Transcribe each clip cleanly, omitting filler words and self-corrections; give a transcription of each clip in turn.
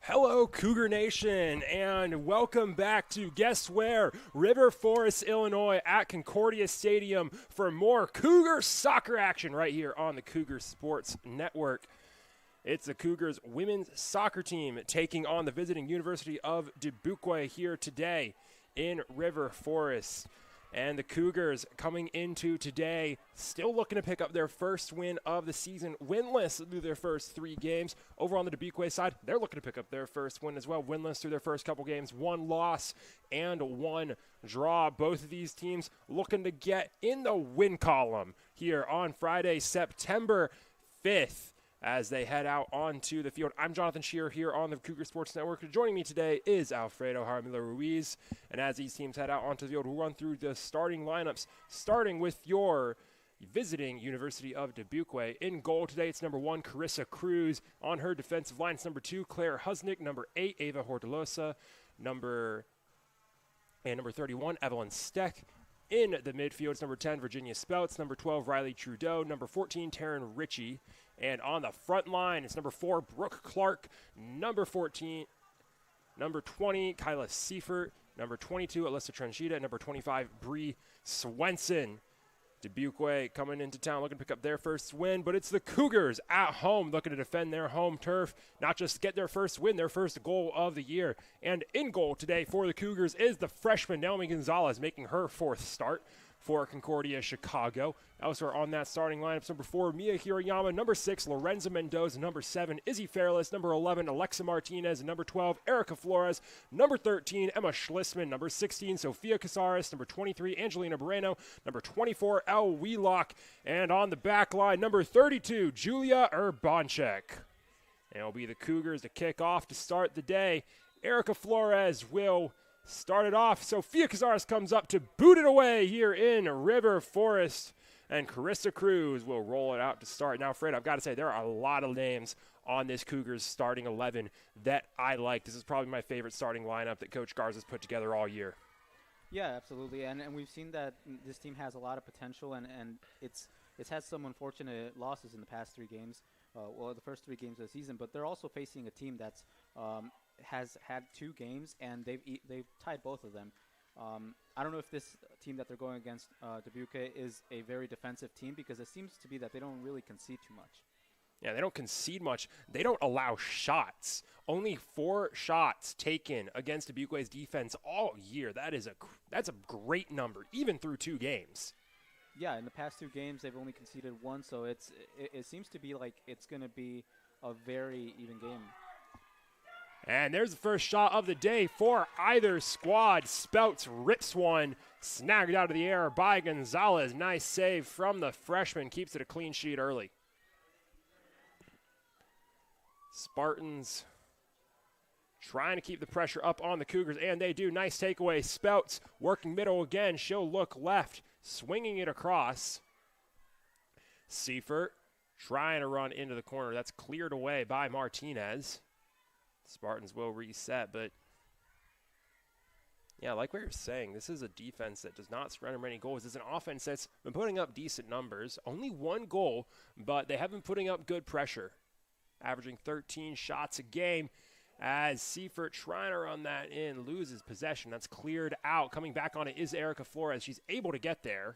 Hello, Cougar Nation, and welcome back to Guess Where? River Forest, Illinois at Concordia Stadium for more Cougar soccer action right here on the Cougar Sports Network. It's the Cougars women's soccer team taking on the visiting University of Dubuque here today in River Forest. And the Cougars coming into today still looking to pick up their first win of the season, winless through their first 3 games. Over on the Dubuque side, they're looking to pick up their first win as well, winless through their first couple games, 1 loss and 1 draw. Both of these teams looking to get in the win column here on Friday, September 5th. As they head out onto the field. I'm Jonathan Shearer here on the Cougar Sports Network. Joining me today is Alfredo Jaramillo Ruiz. And as these teams head out onto the field, we'll run through the starting lineups, starting with your visiting University of Dubuque. In goal today, it's number 1, Carissa Cruz. On her defensive line, it's number 2, Claire Husnick. Number 8, Ava Hortolosa. Number 31, Evelyn Steck. In the midfield, it's number 10, Virginia Spouts. Number 12, Riley Trudeau. Number 14, Taryn Ritchie. And on the front line, it's number 4, Brooke Clark. Number 14, number 20, Kyla Seifert. Number 22, Alyssa Tranchita. Number 25, Bree Swenson. Dubuque coming into town looking to pick up their first win, but it's the Cougars at home looking to defend their home turf, not just get their first win, their first goal of the year. And in goal today for the Cougars is the freshman Naomi Gonzalez, making her 4th start for Concordia Chicago. Elsewhere on that starting lineup, number 4, Mia Hirayama. Number 6, Lorenza Mendoza. Number 7, Izzy Fairless. Number 11, Alexa Martinez. Number 12, Erica Flores. Number 13, Emma Schlisman. Number 16, Sofia Casares. Number 23, Angelina Moreno. Number 24, Elle Wheelock. And on the back line, number 32, Julia Urbanchek. And it'll be the Cougars to kick off to start the day. Erica Flores will start it off. Sofia Casares comes up to boot it away here in River Forest. And Carissa Cruz will roll it out to start. Now, Fred, I've got to say, there are a lot of names on this Cougars starting 11 that I like. This is probably my favorite starting lineup that Coach Garza's put together all year. Yeah, absolutely. And we've seen that this team has a lot of potential, and it's had some unfortunate losses in the past 3 games. The first 3 games of the season. But they're also facing a team that's has had 2 games, and they've tied both of them. I don't know if this team that they're going against, Dubuque, is a very defensive team, because it seems to be that they don't really concede too much. Yeah, they don't concede much. They don't allow shots. Only 4 shots taken against Dubuque's defense all year. That's a great number, even through 2 games. Yeah, in the past 2 games, they've only conceded 1, so it seems to be like it's going to be a very even game. And there's the first shot of the day for either squad. Spouts rips one, snagged out of the air by Gonzalez. Nice save from the freshman, keeps it a clean sheet early. Spartans trying to keep the pressure up on the Cougars, and they do. Nice takeaway. Spouts working middle again. She'll look left, swinging it across. Seifert trying to run into the corner. That's cleared away by Martinez. Spartans will reset, but yeah, like what you're saying, this is a defense that does not surrender many goals. It's an offense that's been putting up decent numbers. Only 1 goal, but they have been putting up good pressure, averaging 13 shots a game. As Seifert trying to run that in, loses possession. That's cleared out. Coming back on it is Erica Flores. She's able to get there.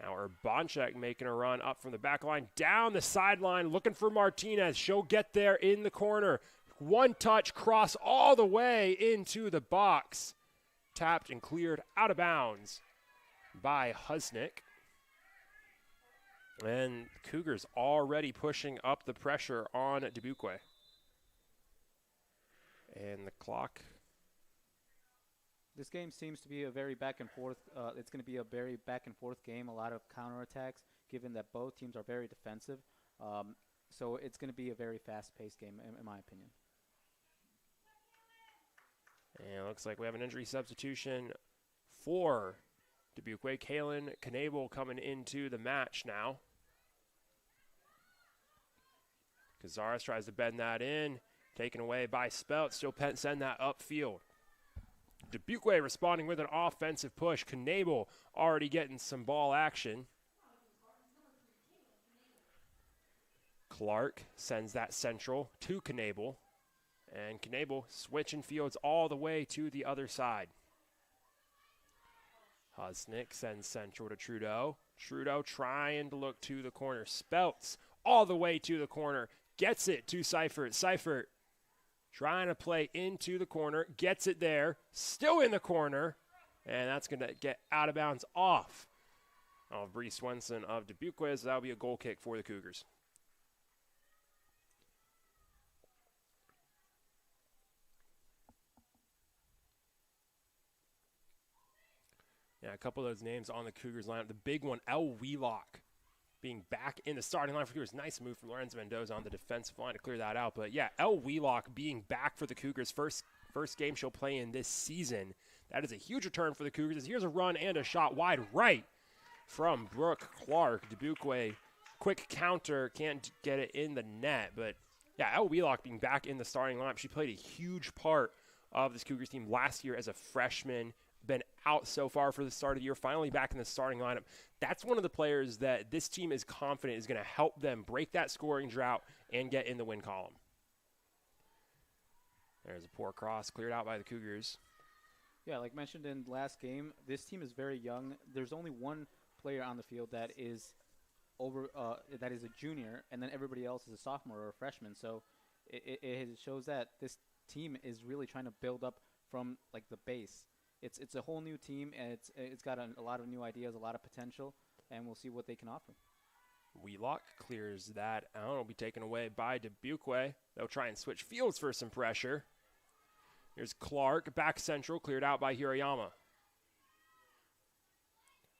Now Urbanchek making a run up from the back line, down the sideline, looking for Martinez. She'll get there in the corner. 1 touch, cross all the way into the box. Tapped and cleared out of bounds by Husnick. And Cougars already pushing up the pressure on Dubuque. And the clock. This game seems to be a very back and forth. It's going to be a very back and forth game. A lot of counterattacks, given that both teams are very defensive. So it's going to be a very fast-paced game, in my opinion. And it looks like we have an injury substitution for Dubuque. Kaylin Knable coming into the match now. Cazares tries to bend that in. Taken away by Spelt. Still send that upfield. Dubuque responding with an offensive push. Knable already getting some ball action. Clark sends that central to Knable. And Knable switching fields all the way to the other side. Husnick sends central to Trudeau. Trudeau trying to look to the corner. Speltz all the way to the corner. Gets it to Seifert. Seifert trying to play into the corner. Gets it there. Still in the corner. And that's going to get out of bounds off of Bree Swenson of Dubuque. So that'll be a goal kick for the Cougars. Yeah, a couple of those names on the Cougars lineup. The big one, El Wheelock, being back in the starting line for Cougars. Nice move from Lorenzo Mendoza on the defensive line to clear that out. But yeah, El Wheelock being back for the Cougars. First game she'll play in this season. That is a huge return for the Cougars. Here's a run and a shot wide right from Brooke Clark. Dubuque, quick counter, can't get it in the net. But yeah, El Wheelock being back in the starting lineup. She played a huge part of this Cougars team last year as a freshman. Been out so far for the start of the year, finally back in the starting lineup. That's one of the players that this team is confident is going to help them break that scoring drought and get in the win column. There's a poor cross cleared out by the Cougars. Yeah, like mentioned in last game, this team is very young. There's only one player on the field that is that is a junior, and then everybody else is a sophomore or a freshman. So it shows that this team is really trying to build up from like the base. It's a whole new team, and it's got a lot of new ideas, a lot of potential, and we'll see what they can offer. Wheelock clears that out. It'll be taken away by Dubuque. They'll try and switch fields for some pressure. Here's Clark, back central, cleared out by Hirayama.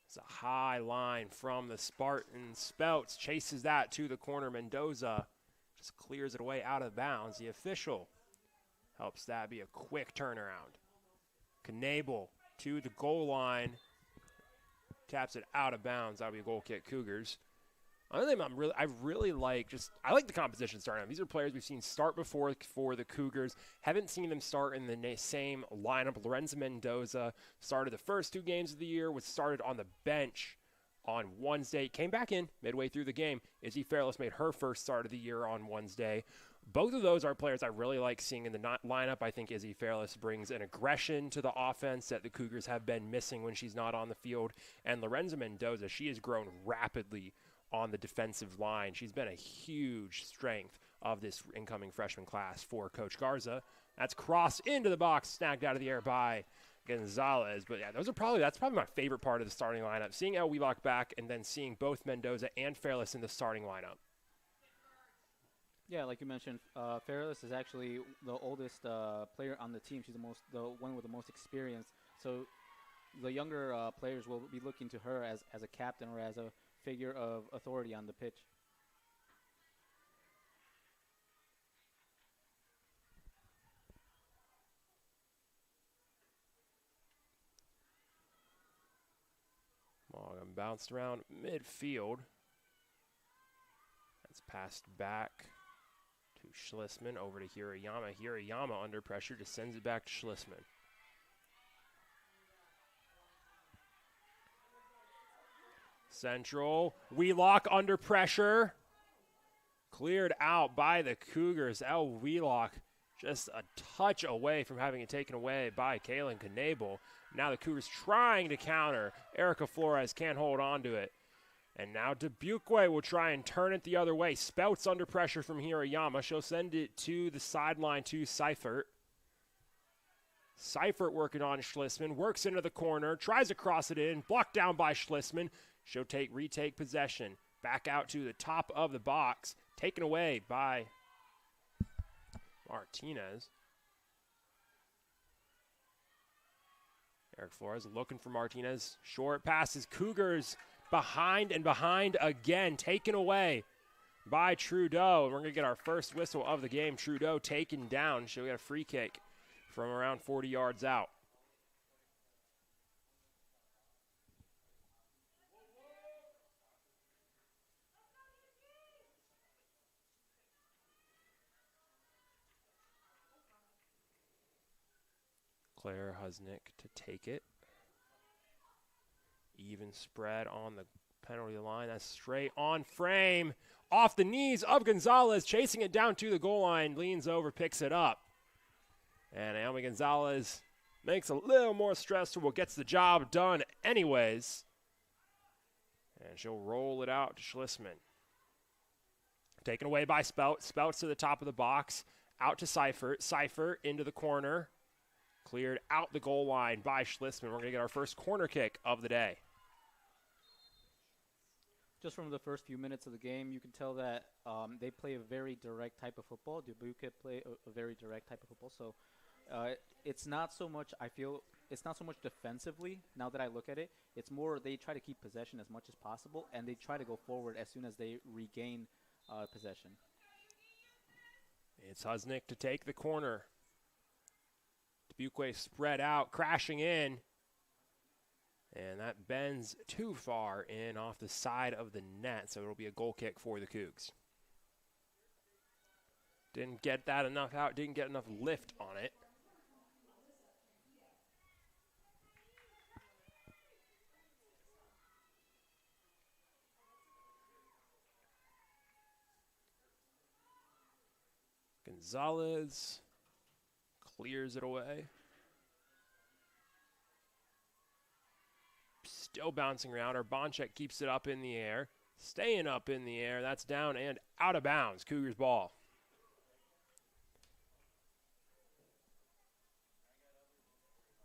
It's a high line from the Spartan. Speltz chases that to the corner. Mendoza just clears it away out of bounds. The official helps that be a quick turnaround. Knable to the goal line, taps it out of bounds. That'll be a goal kick, Cougars. Another thing I like the composition starting. These are players we've seen start before for the Cougars. Haven't seen them start in the same lineup. Lorenzo Mendoza started the first 2 games of the year, was started on the bench on Wednesday, came back in midway through the game. Izzy Fairless made her first start of the year on Wednesday. Both of those are players I really like seeing in the lineup. I think Izzy Fairless brings an aggression to the offense that the Cougars have been missing when she's not on the field. And Lorenzo Mendoza, she has grown rapidly on the defensive line. She's been a huge strength of this incoming freshman class for Coach Garza. That's crossed into the box, snagged out of the air by Gonzalez. But yeah, that's probably my favorite part of the starting lineup. Seeing El Wheelock back and then seeing both Mendoza and Fairless in the starting lineup. Yeah, like you mentioned, Fairless is actually the oldest player on the team. She's the one with the most experience. So the younger players will be looking to her as a captain or as a figure of authority on the pitch. Morgan bounced around midfield. That's passed back to Schlissman, over to Hirayama. Hirayama under pressure, just sends it back to Schlissman. Central, Wheelock under pressure. Cleared out by the Cougars. El Wheelock just a touch away from having it taken away by Kaylin Knable. Now the Cougars trying to counter. Erica Flores can't hold on to it. And now Dubuque will try and turn it the other way. Speltz under pressure from Hirayama. She'll send it to the sideline to Seifert. Seifert working on Schlissman. Works into the corner. Tries to cross it in. Blocked down by Schlissman. She'll retake possession. Back out to the top of the box. Taken away by Martinez. Eric Flores looking for Martinez. Short passes. Cougars behind and behind again. Taken away by Trudeau. We're going to get our first whistle of the game. Trudeau taken down. She'll get a free kick from around 40 yards out. Claire Husnick to take it. Even spread on the penalty line. That's straight on frame. Off the knees of Gonzalez, chasing it down to the goal line. Leans over, picks it up. And Naomi Gonzalez makes a little more stressful, gets the job done anyways. And she'll roll it out to Schlissman. Taken away by Spout. Spout's to the top of the box. Out to Seifert. Seifert into the corner. Cleared out the goal line by Schlissman. We're going to get our first corner kick of the day. Just from the first few minutes of the game, you can tell that they play a very direct type of football. Dubuque play a very direct type of football. So it's not so much, I feel, it's not so much defensively now that I look at it. It's more they try to keep possession as much as possible, and they try to go forward as soon as they regain possession. It's Husnick to take the corner. Dubuque spread out, crashing in. And that bends too far in off the side of the net, so it'll be a goal kick for the Cougs. Didn't get that enough out, didn't get enough lift on it. Gonzalez clears it away. Still bouncing around. Bonchek keeps it up in the air. Staying up in the air. That's down and out of bounds. Cougars ball.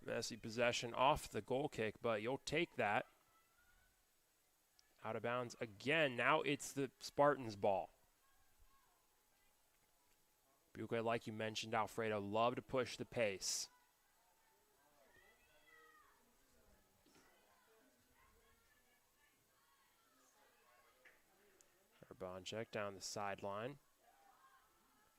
Messy possession off the goal kick, but you'll take that. Out of bounds again. Now it's the Spartans' ball. Dubuque, like you mentioned, Alfredo, love to push the pace. Bonchek down the sideline.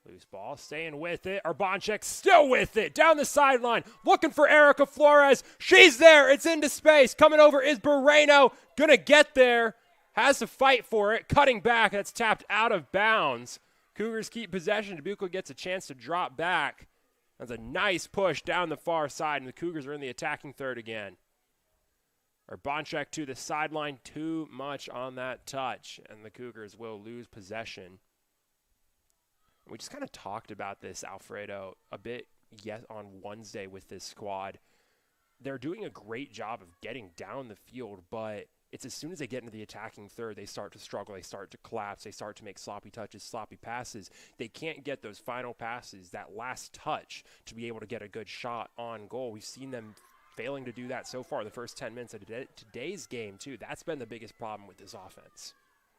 Loose ball, staying with it. Bonchek still with it. Down the sideline, looking for Erica Flores. She's there. It's into space. Coming over is Moreno. Gonna get there. Has to fight for it. Cutting back. That's tapped out of bounds. Cougars keep possession. Dubuque gets a chance to drop back. That's a nice push down the far side, and the Cougars are in the attacking third again. Bonchek to the sideline, too much on that touch, and the Cougars will lose possession. We just kind of talked about this, Alfredo, a bit on Wednesday with this squad. They're doing a great job of getting down the field, but it's as soon as they get into the attacking third, they start to struggle, they start to collapse, they start to make sloppy touches, sloppy passes. They can't get those final passes, that last touch, to be able to get a good shot on goal. We've seen them failing to do that so far the first 10 minutes of today's game, too. That's been the biggest problem with this offense.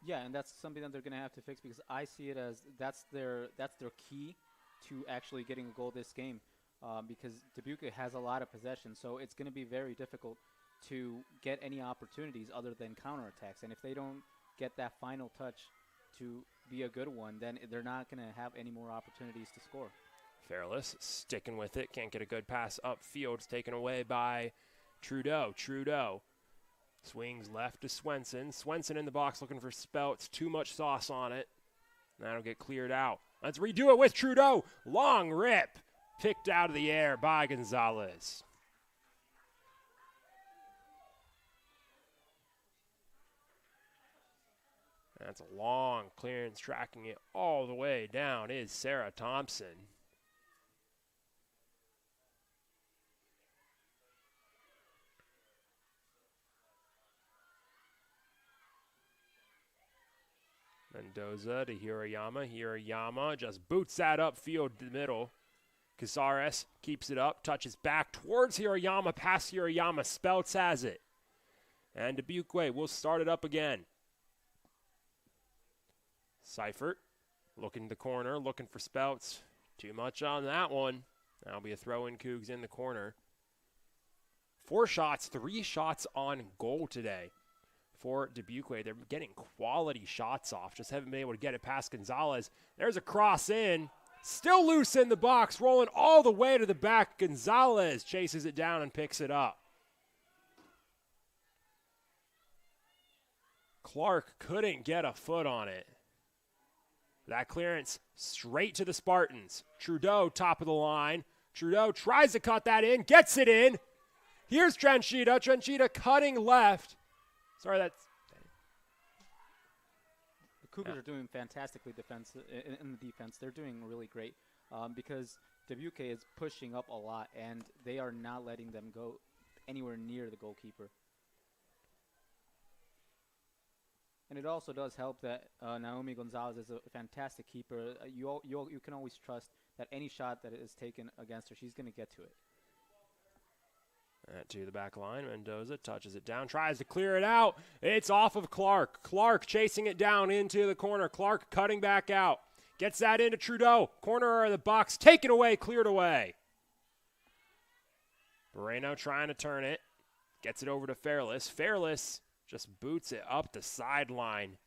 Yeah, and that's something that they're going to have to fix, because I see it as that's their key to actually getting a goal this game, because Dubuque has a lot of possession, so it's going to be very difficult to get any opportunities other than counterattacks. And if they don't get that final touch to be a good one, then they're not going to have any more opportunities to score. Fairless sticking with it. Can't get a good pass upfield. It's taken away by Trudeau. Trudeau swings left to Swenson. Swenson in the box looking for Spouts. Too much sauce on it. That'll get cleared out. Let's redo it with Trudeau. Long rip. Picked out of the air by Gonzalez. That's a long clearance. Tracking it all the way down is Sarah Thompson. Mendoza to Hirayama. Hirayama just boots that upfield to the middle. Casares keeps it up, touches back towards Hirayama, past Hirayama. Spouts has it. And Dubuque will start it up again. Seifert looking to the corner, looking for Spouts. Too much on that one. That'll be a throw-in. Cougs in the corner. 4 shots, 3 shots on goal today for Dubuque. They're getting quality shots off. Just haven't been able to get it past Gonzalez. There's a cross in. Still loose in the box, rolling all the way to the back. Gonzalez chases it down and picks it up. Clark couldn't get a foot on it. That clearance straight to the Spartans. Trudeau, top of the line. Trudeau tries to cut that in, gets it in. Here's Trenchita. Trenchita cutting left. Sorry, that's Cougars are doing fantastically in the defense. They're doing really great because Dubuque is pushing up a lot, and they are not letting them go anywhere near the goalkeeper. And it also does help that Naomi Gonzalez is a fantastic keeper. You can always trust that any shot that is taken against her, she's going to get to it. To the back line, Mendoza touches it down, tries to clear it out. It's off of Clark. Clark chasing it down into the corner. Clark cutting back out. Gets that into Trudeau. Corner of the box, taken away, cleared away. Moreno trying to turn it. Gets it over to Fairless. Fairless just boots it up the sideline.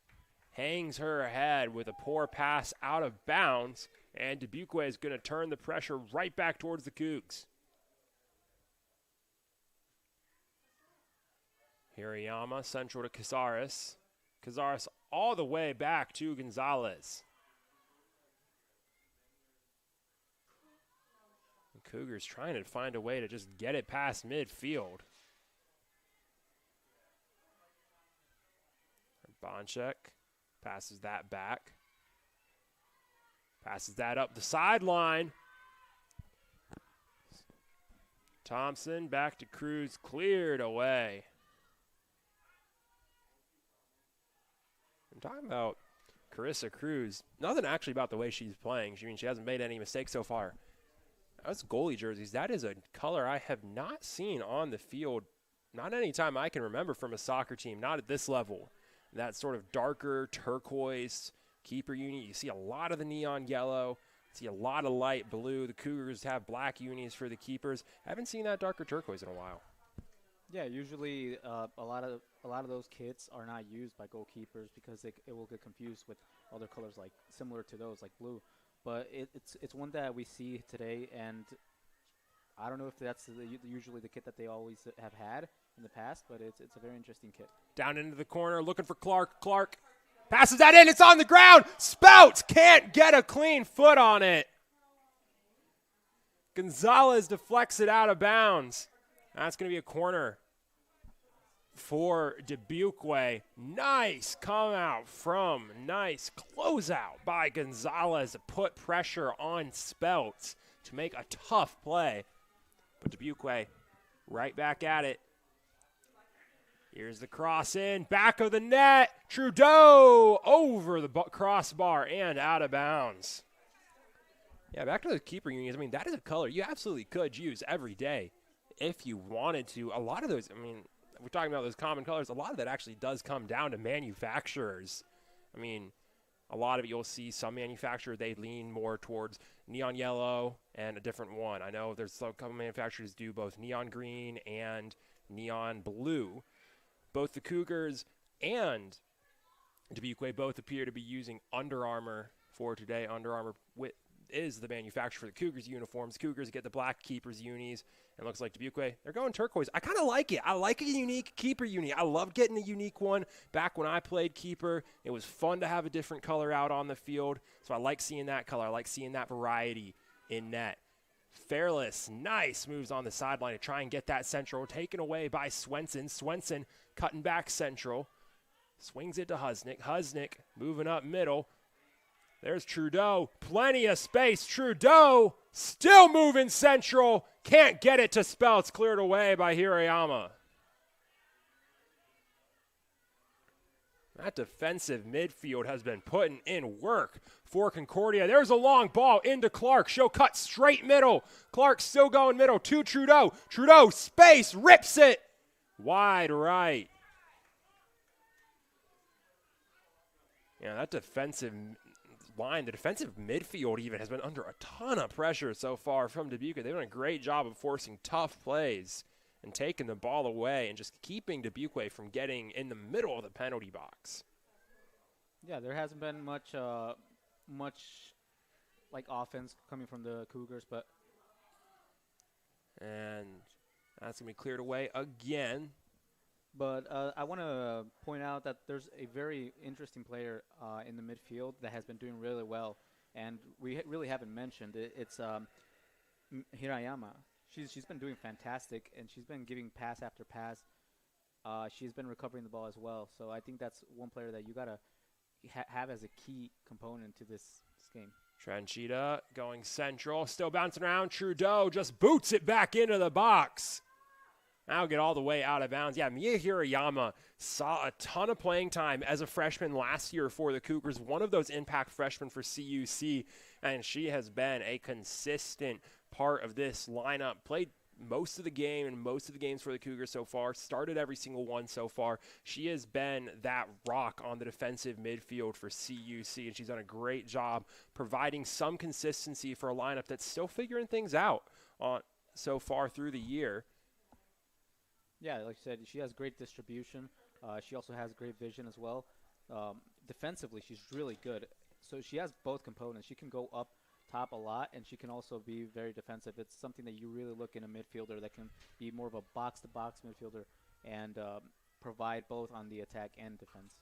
Hangs her head with a poor pass out of bounds. And Dubuque is going to turn the pressure right back towards the Cougs. Hirayama central to Cazares. Cazares all the way back to Gonzalez. The Cougars trying to find a way to just get it past midfield. Bonchek passes that back. Passes that up the sideline. Thompson back to Cruz, cleared away. I'm talking about Carissa Cruz. Nothing actually about the way she's playing. She hasn't made any mistakes so far. Those goalie jerseys, that is a color I have not seen on the field, not any time I can remember from a soccer team, not at this level. That sort of darker turquoise keeper uni. You see a lot of the neon yellow. See a lot of light blue. The Cougars have black unis for the keepers. I haven't seen that darker turquoise in a while. Yeah, usually a lot of those kits are not used by goalkeepers because it will get confused with other colors like similar to those like blue. But it's one that we see today, and I don't know if that's usually the kit that they always have had in the past, but it's a very interesting kit. Down into the corner, looking for Clark. Clark passes that in. It's on the ground. Spouts can't get a clean foot on it. Gonzalez deflects it out of bounds. That's going to be a corner for Dubuque. Nice come out from, nice closeout by Gonzalez to put pressure on Spouts to make a tough play. But Dubuque right back at it. Here's the cross in, back of the net. Trudeau over the crossbar and out of bounds. Yeah, back to the keeper unions. I mean, that is a color you absolutely could use every day if you wanted to. A lot of those, I mean, we're talking about those common colors. A lot of that actually does come down to manufacturers. I mean, a lot of it you'll see some manufacturer, they lean more towards neon yellow and a different one. I know there's some couple manufacturers do both neon green and neon blue. Both the Cougars and Dubuque both appear to be using Under Armour for today. Under Armour is the manufacturer for the Cougars uniforms. Cougars get the black keepers unis. And looks like Dubuque, they're going turquoise. I kind of like it. I like a unique keeper uni. I love getting a unique one. Back when I played keeper, it was fun to have a different color out on the field. So I like seeing that color. I like seeing that variety in net. Fairless, nice moves on the sideline to try and get that central. Taken away by Swenson. Swenson cutting back central. Swings it to Husnick. Husnick moving up middle. There's Trudeau. Plenty of space. Trudeau still moving central. Can't get it to Spouts. Cleared away by Hirayama. That defensive midfield has been putting in work for Concordia. There's a long ball into Clark. She'll cut straight middle. Clark still going middle to Trudeau. Trudeau, space, rips it. Wide right. Yeah, that defensive line, the defensive midfield even has been under a ton of pressure so far from Dubuque. They've done a great job of forcing tough plays and taking the ball away and just keeping Dubuque from getting in the middle of the penalty box. Yeah, there hasn't been much like offense coming from the Cougars, but and that's going to be cleared away again. But I want to point out that there's a very interesting player in the midfield that has been doing really well, and we really haven't mentioned it. It's Hirayama. She's been doing fantastic, and she's been giving pass after pass. She's been recovering the ball as well. So I think that's one player that you gotta have as a key component to this game. Tranchita going central, still bouncing around. Trudeau just boots it back into the box. Now get all the way out of bounds. Yeah, Mia Hirayama saw a ton of playing time as a freshman last year for the Cougars, one of those impact freshmen for CUC, and she has been a consistent part of this lineup. Played most of the game and most of the games for the Cougars so far, started every single one so far. She has been that rock on the defensive midfield for CUC, and she's done a great job providing some consistency for a lineup that's still figuring things out so far through the year. Yeah, like you said, she has great distribution. She also has great vision as well. Defensively, she's really good. So she has both components. She can go up top a lot, and she can also be very defensive. It's something that you really look in a midfielder that can be more of a box-to-box midfielder and provide both on the attack and defense.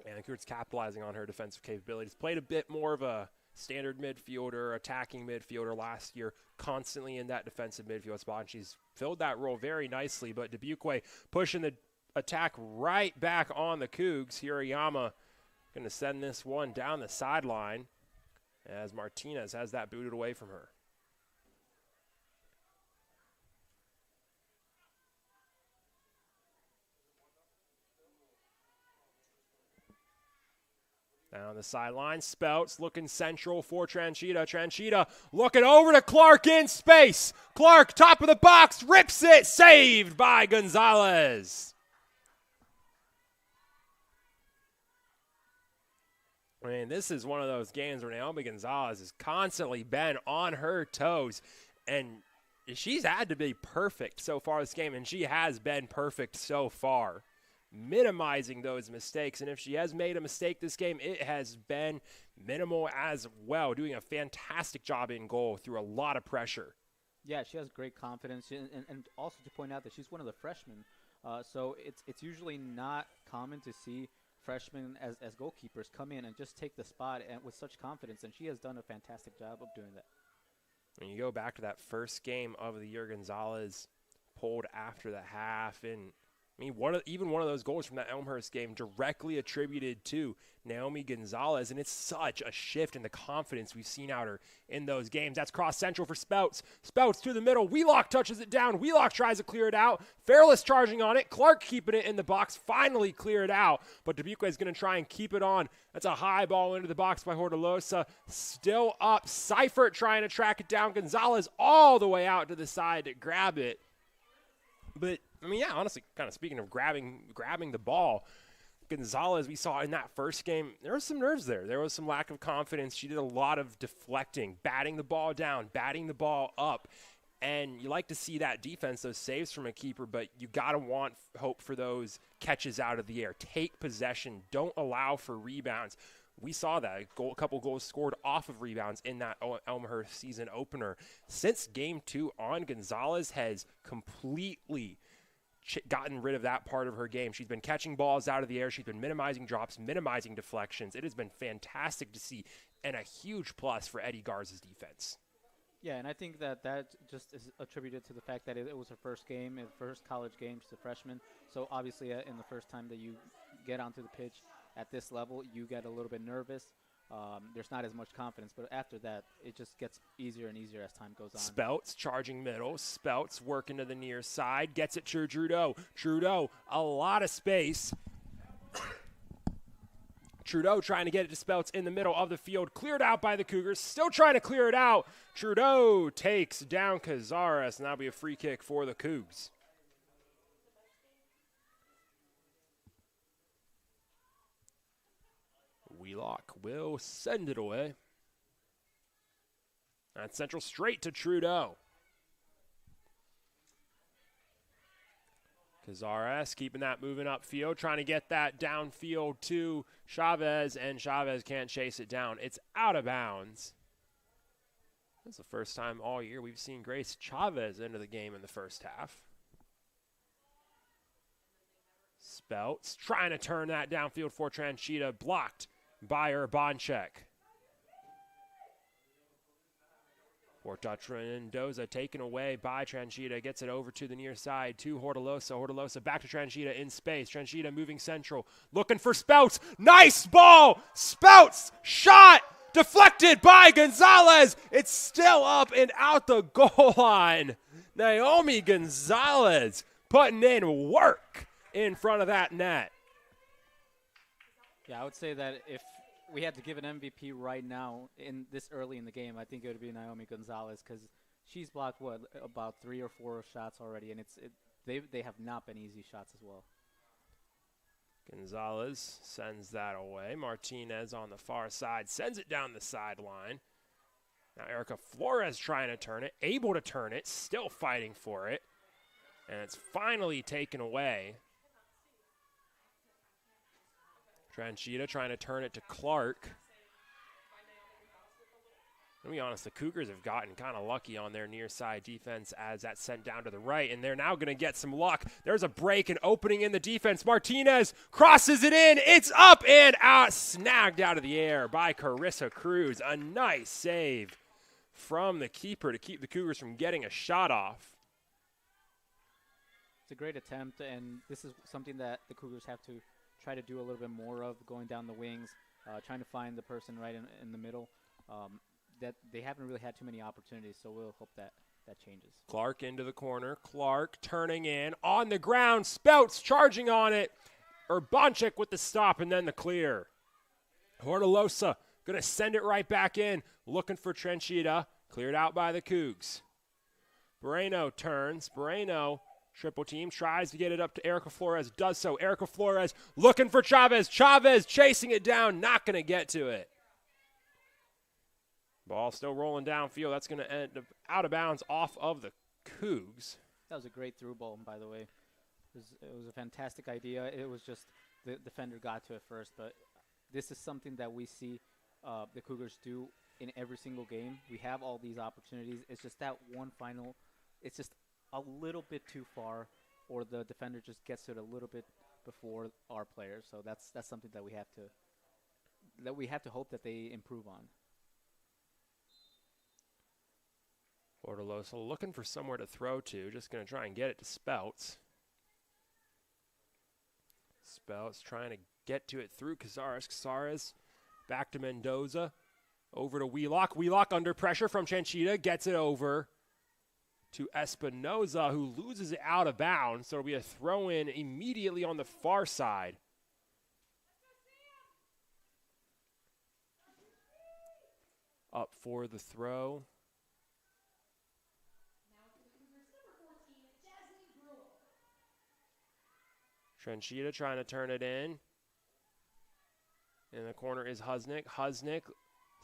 And the Cougars capitalizing on her defensive capabilities. Played a bit more of a standard midfielder, attacking midfielder last year, constantly in that defensive midfield spot, and she's filled that role very nicely. But Dubuque pushing the attack right back on the Cougs. Hirayama going to send this one down the sideline as Martinez has that booted away from her. Down the sideline, Spouts looking central for Tranchita. Tranchita looking over to Clark in space. Clark, top of the box, rips it, saved by Gonzalez. I mean, this is one of those games where Naomi Gonzalez has constantly been on her toes, and she's had to be perfect so far this game, and she has been perfect so far, minimizing those mistakes. And if she has made a mistake this game, it has been minimal as well, doing a fantastic job in goal through a lot of pressure. Yeah, she has great confidence, and also to point out that she's one of the freshmen, so it's usually not common to see freshmen as goalkeepers come in and just take the spot and with such confidence, and she has done a fantastic job of doing that. And you go back to that first game of the year, Gonzalez pulled after the half, and I mean, even one of those goals from that Elmhurst game directly attributed to Naomi Gonzalez, and it's such a shift in the confidence we've seen out her in those games. That's cross central for Spouts. Spouts to the middle. Wheelock touches it down. Wheelock tries to clear it out. Fairless charging on it. Clark keeping it in the box. Finally clear it out, but Dubuque is going to try and keep it on. That's a high ball into the box by Hortolosa. Still up. Seifert trying to track it down. Gonzalez all the way out to the side to grab it. But, I mean, yeah, honestly, kind of speaking of grabbing the ball, Gonzalez, we saw in that first game, there was some nerves there. There was some lack of confidence. She did a lot of deflecting, batting the ball down, batting the ball up. And you like to see that defense, those saves from a keeper, but you got to hope for those catches out of the air. Take possession. Don't allow for rebounds. We saw that, a couple goals scored off of rebounds in that Elmhurst season opener. Since game 2 on, Gonzalez has completely gotten rid of that part of her game. She's been catching balls out of the air. She's been minimizing drops, minimizing deflections. It has been fantastic to see, and a huge plus for Eddie Garza's defense. Yeah, and I think that just is attributed to the fact that it was her first game, her first college game. She's a freshman. So obviously in the first time that you get onto the pitch at this level, you get a little bit nervous. There's not as much confidence, but after that, it just gets easier and easier as time goes on. Spouts charging middle. Spouts working to the near side. Gets it to Trudeau. Trudeau, a lot of space. Trudeau trying to get it to Spouts in the middle of the field. Cleared out by the Cougars. Still trying to clear it out. Trudeau takes down Cazares, and that'll be a free kick for the Cougs. Wheelock will send it away. That's central straight to Trudeau. Cazares keeping that moving upfield, trying to get that downfield to Chavez, and Chavez can't chase it down. It's out of bounds. That's the first time all year we've seen Grace Chavez into the game in the first half. Spouts trying to turn that downfield for Tranchita, blocked by Urbanchek. Mendoza taken away by Tranchita. Gets it over to the near side to Hortolosa. Hortolosa back to Tranchita in space. Tranchita moving central. Looking for Spouts. Nice ball! Spouts! Shot! Deflected by Gonzalez. It's still up and out the goal line. Naomi Gonzalez putting in work in front of that net. Yeah, I would say that if we had to give an MVP right now in this early in the game, I think it would be Naomi Gonzalez because she's blocked, about 3 or 4 shots already, and they have not been easy shots as well. Gonzalez sends that away. Martinez on the far side sends it down the sideline. Now Erica Flores trying to turn it, able to turn it, still fighting for it. And it's finally taken away. Tranchita trying to turn it to Clark. To be honest, the Cougars have gotten kind of lucky on their near side defense as that's sent down to the right, and they're now going to get some luck. There's a break and opening in the defense. Martinez crosses it in. It's up and out, snagged out of the air by Carissa Cruz. A nice save from the keeper to keep the Cougars from getting a shot off. It's a great attempt, and this is something that the Cougars have to try to do a little bit more of, going down the wings, trying to find the person right in the middle. That they haven't really had too many opportunities, so we'll hope that changes. Clark into the corner. Clark turning in on the ground. Spouts charging on it. Urbanchik with the stop and then the clear. Hortolosa going to send it right back in. Looking for Tranchita. Cleared out by the Cougs. Moreno turns. Moreno triple team, tries to get it up to Erica Flores, does so. Erica Flores looking for Chavez. Chavez chasing it down, not going to get to it. Ball still rolling downfield. That's going to end up out of bounds off of the Cougs. That was a great through ball, by the way. It was a fantastic idea. It was just the defender got to it first, but this is something that we see the Cougars do in every single game. We have all these opportunities. It's just that one final, it's just a little bit too far, or the defender just gets it a little bit before our players. So that's something that we have to hope that they improve on. Hortolosa looking for somewhere to throw to. Just going to try and get it to Spouts. Spouts trying to get to it through Cazares. Cazares back to Mendoza. Over to Wheelock. Wheelock under pressure from Tranchita. Gets it over to Espinoza, who loses it out of bounds. So it'll be a throw in immediately on the far side. Up for the throw. Tranchita trying to turn it in. In the corner is Husnick. Husnick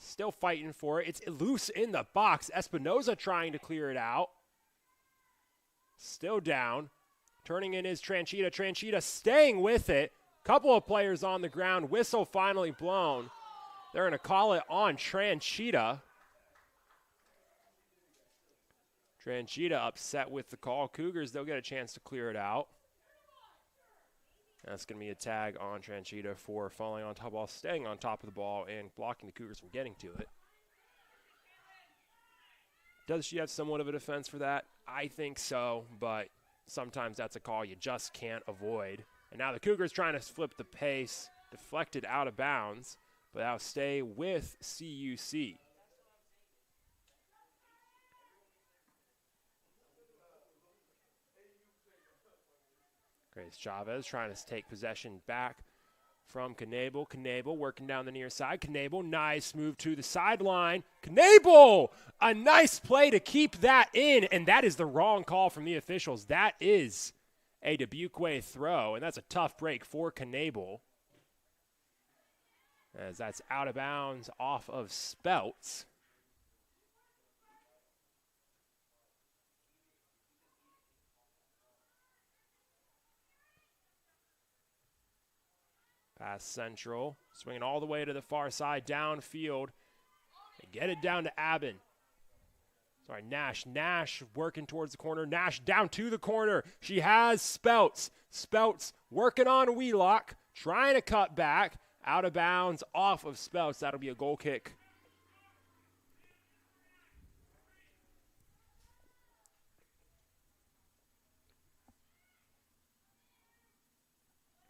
still fighting for it. It's loose in the box. Espinoza trying to clear it out. Still down. Turning in is Tranchita. Tranchita staying with it. Couple of players on the ground. Whistle finally blown. They're going to call it on Tranchita. Tranchita upset with the call. Cougars, they'll get a chance to clear it out. That's going to be a tag on Tranchita for falling on top of the ball, staying on top of the ball, and blocking the Cougars from getting to it. Does she have somewhat of a defense for that? I think so, but sometimes that's a call you just can't avoid. And now the Cougars trying to flip the pace, deflected out of bounds, but that'll stay with CUC. Grace Chavez trying to take possession back from Knebel. Knebel working down the near side. Knebel, nice move to the sideline. Knebel, a nice play to keep that in, and that is the wrong call from the officials. That is a Dubuque throw, and that's a tough break for Knebel, as that's out of bounds off of Spouts. Pass central, swinging all the way to the far side, downfield. They get it down to Aben. Sorry, Nash. Nash working towards the corner. Nash down to the corner. She has Spouts. Spouts working on Wheelock, trying to cut back. Out of bounds, off of Spouts. That'll be a goal kick.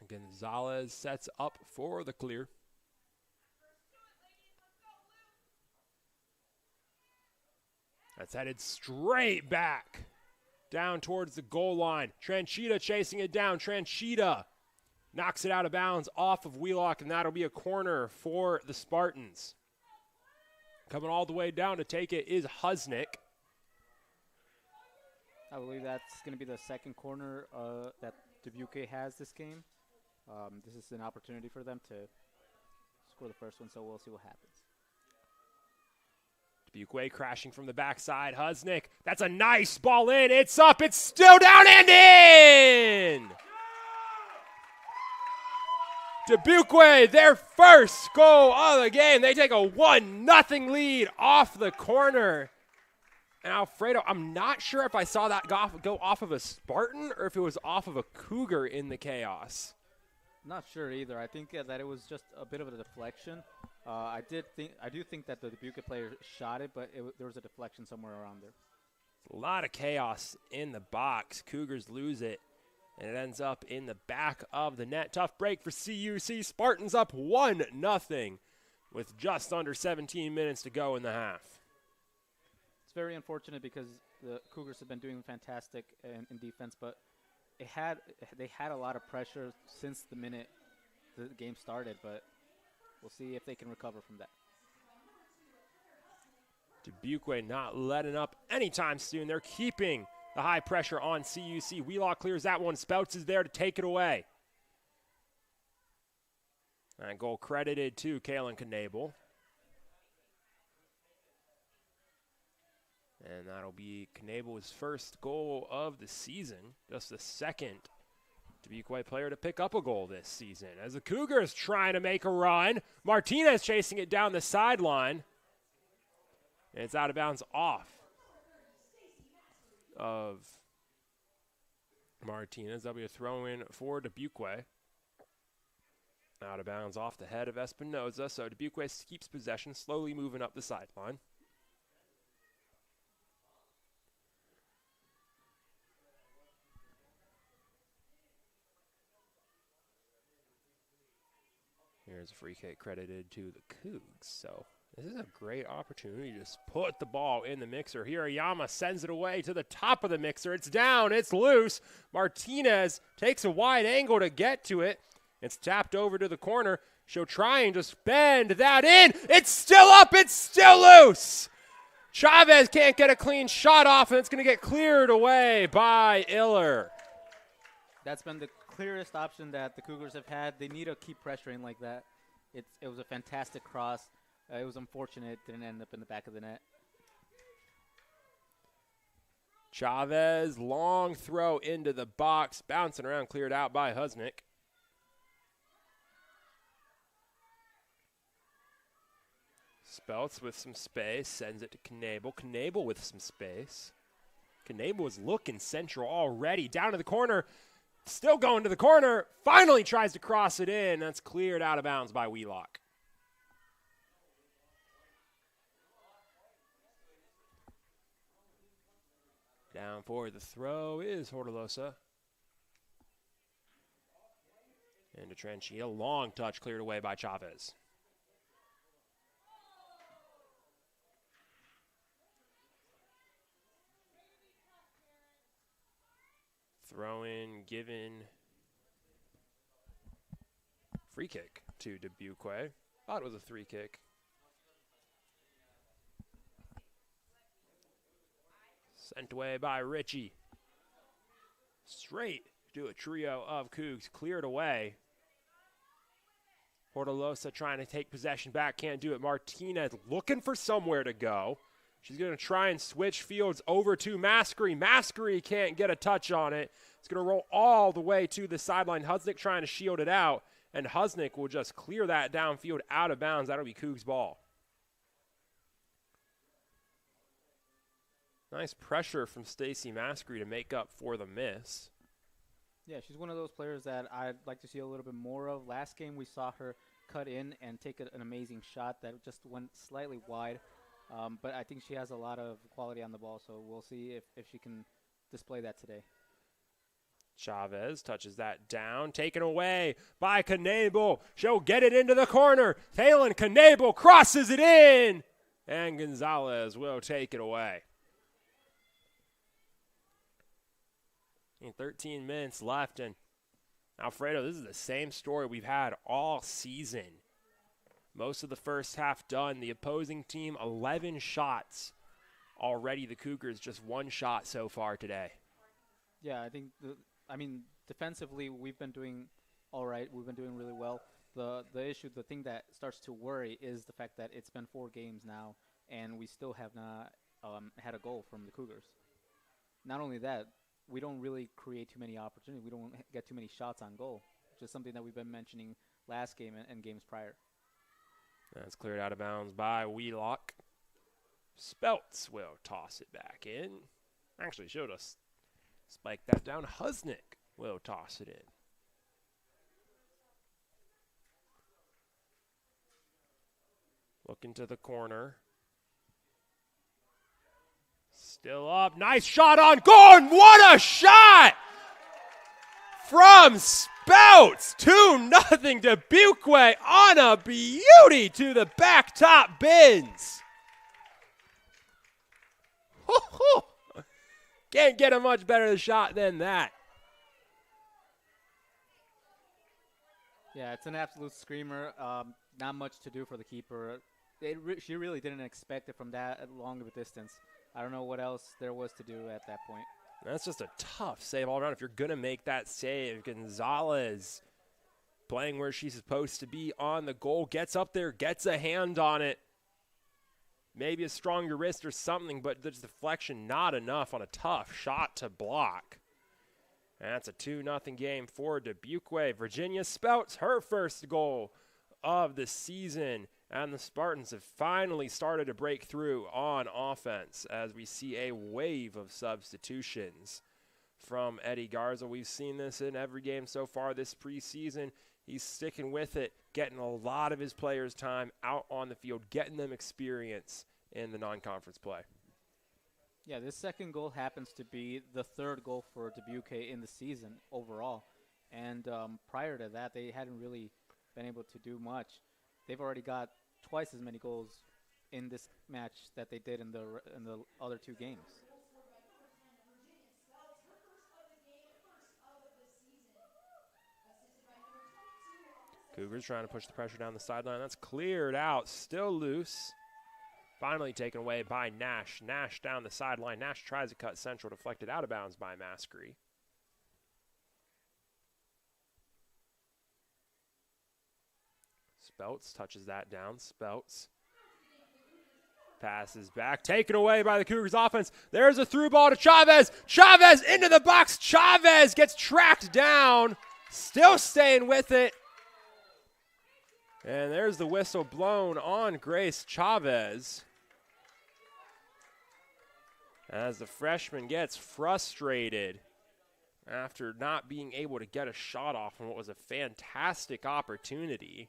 Gonzalez sets up for the clear. That's headed straight back down towards the goal line. Tranchita chasing it down. Tranchita knocks it out of bounds off of Wheelock, and that'll be a corner for the Spartans. Coming all the way down to take it is Husnick. I believe that's going to be the second corner that Dubuque has this game. This is an opportunity for them to score the first one, so we'll see what happens. Dubuque crashing from the backside. Husnick, that's a nice ball in. It's up. It's still down and in. Dubuque, their first goal of the game. They take a 1-0 lead off the corner. And Alfredo, I'm not sure if I saw that go off of a Spartan or if it was off of a Cougar in the chaos. Not sure either. I think that it was just a bit of a deflection. I do think that the Dubuque player shot it, but there was a deflection somewhere around there. A lot of chaos in the box. Cougars lose it, and it ends up in the back of the net. Tough break for CUC. Spartans up 1-0 with just under 17 minutes to go in the half. It's very unfortunate because the Cougars have been doing fantastic in defense, but they had a lot of pressure since the minute the game started, but we'll see if they can recover from that. Dubuque not letting up anytime soon. They're keeping the high pressure on CUC. Wheelock clears that one. Spouts is there to take it away. And goal credited to Kalen Knable. And that'll be Knable's first goal of the season. Just the second Dubuque player to pick up a goal this season. As the Cougars trying to make a run. Martinez chasing it down the sideline. And it's out of bounds off of Martinez. That'll be a throw-in for Dubuque. Out of bounds off the head of Espinoza. So Dubuque keeps possession, slowly moving up the sideline. Here's a free kick credited to the Cougs. So this is a great opportunity to just put the ball in the mixer. Hirayama sends it away to the top of the mixer. It's down. It's loose. Martinez takes a wide angle to get to it. It's tapped over to the corner. She'll try and just bend that in. It's still up. It's still loose. Chavez can't get a clean shot off, and it's going to get cleared away by Iller. That's been the clearest option that the Cougars have had. They need to keep pressuring like that. It was a fantastic cross. It was unfortunate it didn't end up in the back of the net. Chavez, long throw into the box, bouncing around, cleared out by Husnick. Speltz with some space, sends it to Knable. Knable with some space. Knable was looking central already. Down to the corner. Still going to the corner. Finally tries to cross it in. That's cleared out of bounds by Wheelock. Down for the throw is Hortolosa. And to Tranchita. Long touch cleared away by Chavez. Throw in, given. Free kick to Dubuque. Thought it was a free kick. Sent away by Ritchie. Straight to a trio of Cougs. Cleared away. Hortolosa trying to take possession back. Can't do it. Martinez looking for somewhere to go. She's going to try and switch fields over to Maskery. Maskery can't get a touch on it. It's going to roll all the way to the sideline. Husnick trying to shield it out. And Husnick will just clear that downfield out of bounds. That'll be Cougs' ball. Nice pressure from Stacy Maskery to make up for the miss. Yeah, she's one of those players that I'd like to see a little bit more of. Last game we saw her cut in and take an amazing shot that just went slightly wide. But I think she has a lot of quality on the ball, so we'll see if she can display that today. Chavez touches that down, taken away by Knebel. She'll get it into the corner. Thalen Knebel crosses it in, and Gonzalez will take it away. 13 minutes left, and Alfredo, this is the same story we've had all season. Most of the first half done. The opposing team, 11 shots. Already the Cougars just 1 shot so far today. Yeah, I think, defensively we've been doing all right. We've been doing really well. The issue, the thing that starts to worry is the fact that it's been 4 games now, and we still have not had a goal from the Cougars. Not only that, we don't really create too many opportunities. We don't get too many shots on goal, which is something that we've been mentioning last game and games prior. That's cleared out of bounds by Wheelock. Speltz will toss it back in. Actually, should have spiked that down. Husnick will toss it in. Looking to the corner. Still up. Nice shot on goal. And what a shot from Speltz. 2-0 Dubuque on a beauty to the back top bins. Can't get a much better shot than that. Yeah, it's an absolute screamer. Not much to do for the keeper. She really didn't expect it from that long of a distance. I don't know what else there was to do at that point. That's just a tough save all around. If you're going to make that save, Gonzalez playing where she's supposed to be on the goal, gets up there, gets a hand on it. Maybe a stronger wrist or something, but the deflection not enough on a tough shot to block. And that's a 2-0 game for Dubuque. Virginia Speltz, her first goal of the season. And the Spartans have finally started to break through on offense as we see a wave of substitutions from Eddie Garza. We've seen this in every game so far this preseason. He's sticking with it, getting a lot of his players' time out on the field, getting them experience in the non-conference play. Yeah, this second goal happens to be the 3rd goal for Dubuque in the season overall. And prior to that, they hadn't really been able to do much. They've already got twice as many goals in this match that they did in the other 2 games. Cougars trying to push the pressure down the sideline. That's cleared out, still loose. Finally taken away by Nash. Nash down the sideline. Nash tries to cut central, deflected out of bounds by Maskery. Speltz touches that down. Speltz passes back. Taken away by the Cougars offense. There's a through ball to Chavez. Chavez into the box. Chavez gets tracked down. Still staying with it. And there's the whistle blown on Grace Chavez as the freshman gets frustrated after not being able to get a shot off on what was a fantastic opportunity.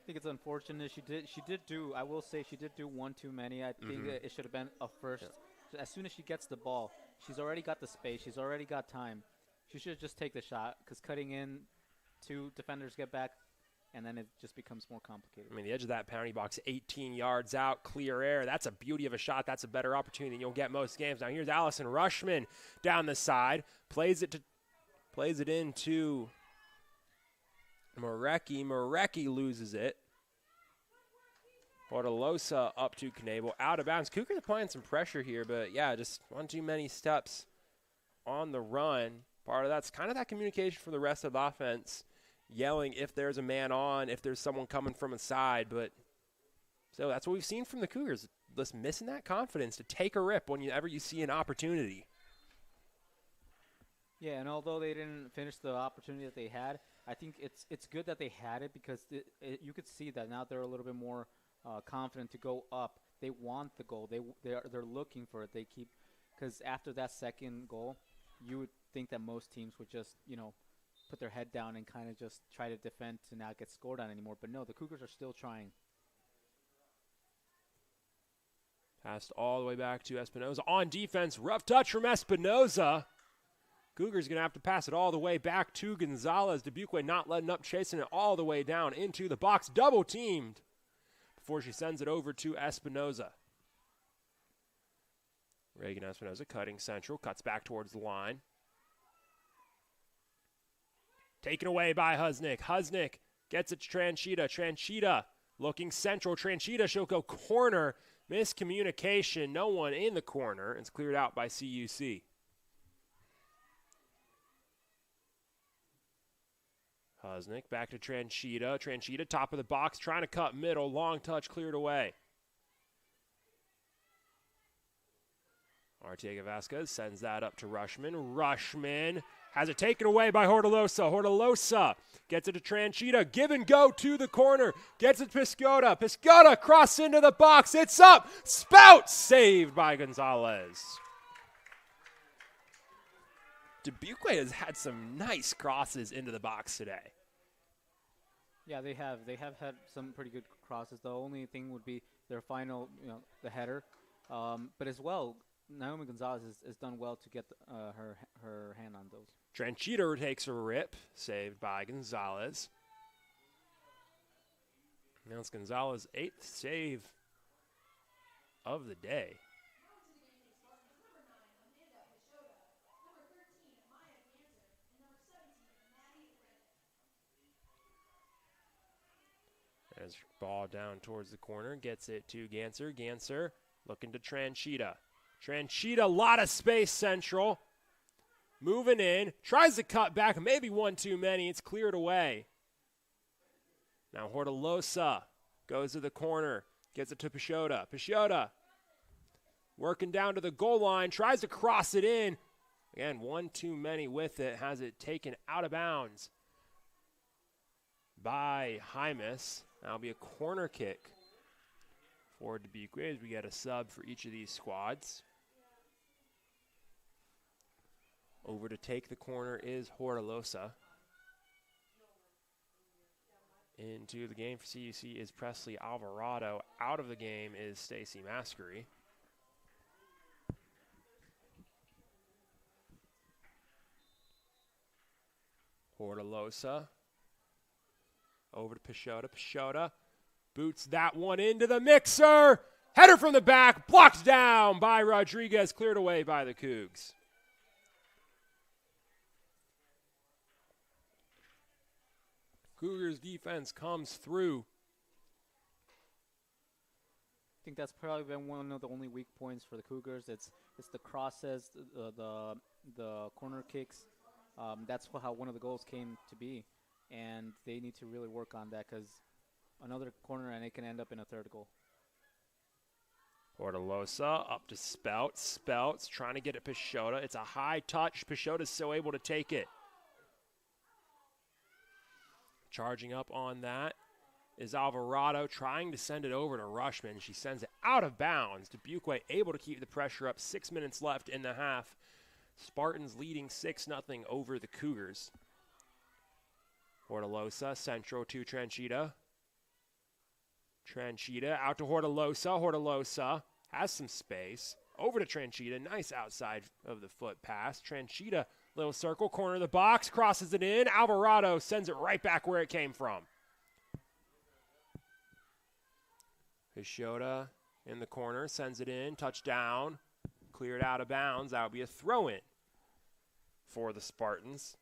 I think it's unfortunate. She did do, I will say, she did do one too many. I think it should have been a first. Yeah. As soon as she gets the ball, she's already got the space. She's already got time. She should just take the shot, because cutting in, 2 defenders get back, and then it just becomes more complicated. I mean, the edge of that penalty box, 18 yards out, clear air. That's a beauty of a shot. That's a better opportunity than you'll get most games. Now here's Allison Rushman down the side, plays it into Marecki. Marecki loses it. Portalosa up to Knebel, out of bounds. Cougars applying some pressure here, but yeah, just one too many steps on the run. Part of that's kind of that communication for the rest of the offense, yelling if there's a man on, if there's someone coming from a side. But so that's what we've seen from the Cougars, just missing that confidence to take a rip whenever you see an opportunity. Yeah, and although they didn't finish the opportunity that they had, I think it's good that they had it, because you could see that now they're a little bit more confident to go up. They want the goal. They're looking for it. They keep, because after that second goal, you would think that most teams would just put their head down and kind of just try to defend to not get scored on anymore. But no, the Cougars are still trying. Passed all the way back to Espinoza on defense. Rough touch from Espinoza. Cougars going to have to pass it all the way back to Gonzalez. Dubuque not letting up, chasing it all the way down into the box. Double teamed before she sends it over to Espinoza. Reagan Espinoza cutting central, cuts back towards the line. Taken away by Husnick. Husnick gets it to Tranchita. Tranchita looking central. Tranchita, she'll go corner. Miscommunication. No one in the corner. It's cleared out by CUC. Husnick back to Tranchita. Tranchita, top of the box, trying to cut middle. Long touch cleared away. Arteaga Vasquez sends that up to Rushman. Rushman has it taken away by Hortolosa. Hortolosa gets it to Tranchita. Give and go to the corner. Gets it to Piscota. Piscota cross into the box. It's up. Spout saved by Gonzalez. Dubuque has had some nice crosses into the box today. Yeah, they have. They have had some pretty good crosses. The only thing would be their final, the header. But as well, Naomi Gonzalez has done well to get her hand on those. Tranchita takes a rip, saved by Gonzalez. Now it's Gonzalez's 8th save of the day. As ball down towards the corner, gets it to Ganser. Ganser looking to Tranchita. Tranchita, a lot of space central. Moving in, tries to cut back, maybe one too many. It's cleared away. Now Hortolosa goes to the corner, gets it to Piscota. Piscota working down to the goal line, tries to cross it in. Again, one too many with it, has it taken out of bounds by Hymas. That'll be a corner kick for Dubuque as we get a sub for each of these squads. Over to take the corner is Hortolosa. Into the game for CUC is Presley Alvarado. Out of the game is Stacy Maskery. Hortolosa. Over to Piscota. Piscota boots that one into the mixer. Header from the back. Blocked down by Rodriguez. Cleared away by the Cougs. Cougars defense comes through. I think that's probably been one of the only weak points for the Cougars. It's the crosses, the corner kicks. That's how one of the goals came to be. And they need to really work on that because another corner and it can end up in a third goal. Hortolosa up to Spouts. Spouts trying to get it Piscota. It's a high touch. Piscota's still able to take it. Charging up on that is Alvarado trying to send it over to Rushman. She sends it out of bounds. Dubuque able to keep the pressure up. 6 minutes left in the half. Spartans leading 6-0 over the Cougars. Hortolosa, central to Tranchita. Tranchita out to Hortolosa. Hortolosa has some space. Over to Tranchita. Nice outside of the foot pass. Tranchita, little circle, corner of the box, crosses it in. Alvarado sends it right back where it came from. Piscota in the corner, sends it in. Touchdown. Cleared out of bounds. That would be a throw-in for the Spartans.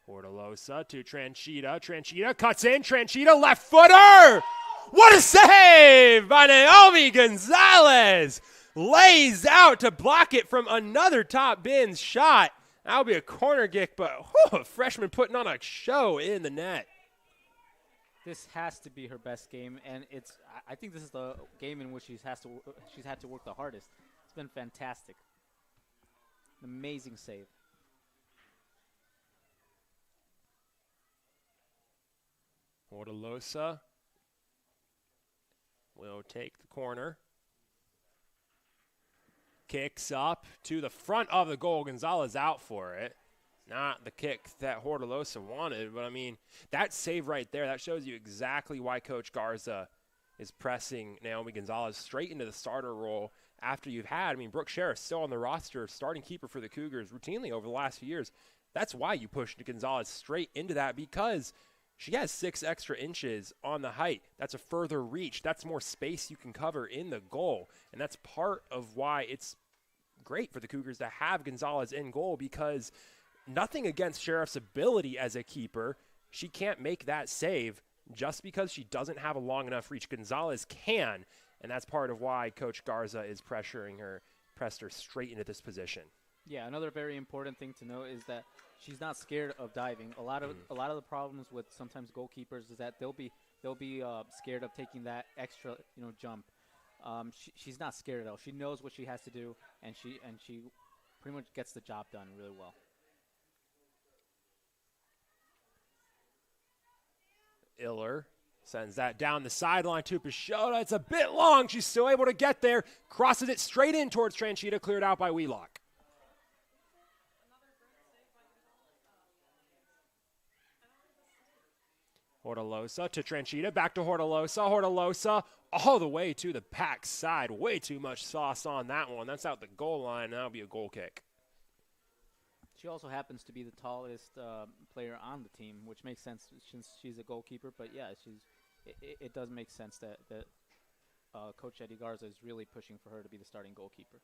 Hortolosa to Tranchita. Tranchita cuts in. Tranchita, left footer. What a save by Naomi Gonzalez. Lays out to block it from another top bins shot. That'll be a corner kick, but a freshman putting on a show in the net. This has to be her best game, and I think this is the game in which she's had to work the hardest. It's been fantastic. An amazing save. Hortolosa will take the corner. Kicks up to the front of the goal. Gonzalez out for it. Not the kick that Hortolosa wanted, but I mean, that save right there, that shows you exactly why Coach Garza is pressing Naomi Gonzalez straight into the starter role after you've had, Brooke Sheriff still on the roster, starting keeper for the Cougars routinely over the last few years. That's why you pushed Gonzalez straight into that, because she has 6 extra inches on the height. That's a further reach. That's more space you can cover in the goal. And that's part of why it's great for the Cougars to have Gonzalez in goal, because nothing against Sheriff's ability as a keeper. She can't make that save just because she doesn't have a long enough reach. Gonzalez can, and that's part of why Coach Garza is pressuring her, pressed her straight into this position. Yeah, another very important thing to note is that she's not scared of diving. A lot of the problems with sometimes goalkeepers is that they'll be scared of taking that extra jump. She's not scared at all. She knows what she has to do, and she pretty much gets the job done really well. Iller sends that down the sideline to Pashota. It's a bit long. She's still able to get there. Crosses it straight in towards Tranchita, cleared out by Wheelock. Hortolosa to Tranchita, back to Hortolosa. Hortolosa all the way to the back side. Way too much sauce on that one. That's out the goal line. That'll be a goal kick. She also happens to be the tallest player on the team, which makes sense since she's a goalkeeper. But yeah, it does make sense that Coach Eddie Garza is really pushing for her to be the starting goalkeeper.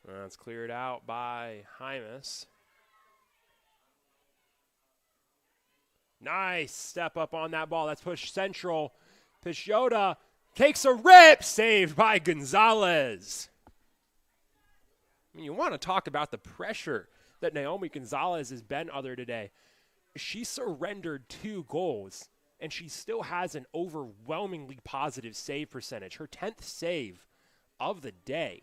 That's cleared out by Hymas. Nice step up on that ball. That's pushed central. Pashota takes a rip, saved by Gonzalez. You want to talk about the pressure that Naomi Gonzalez has been under today. She surrendered 2 goals, and she still has an overwhelmingly positive save percentage. Her 10th save of the day.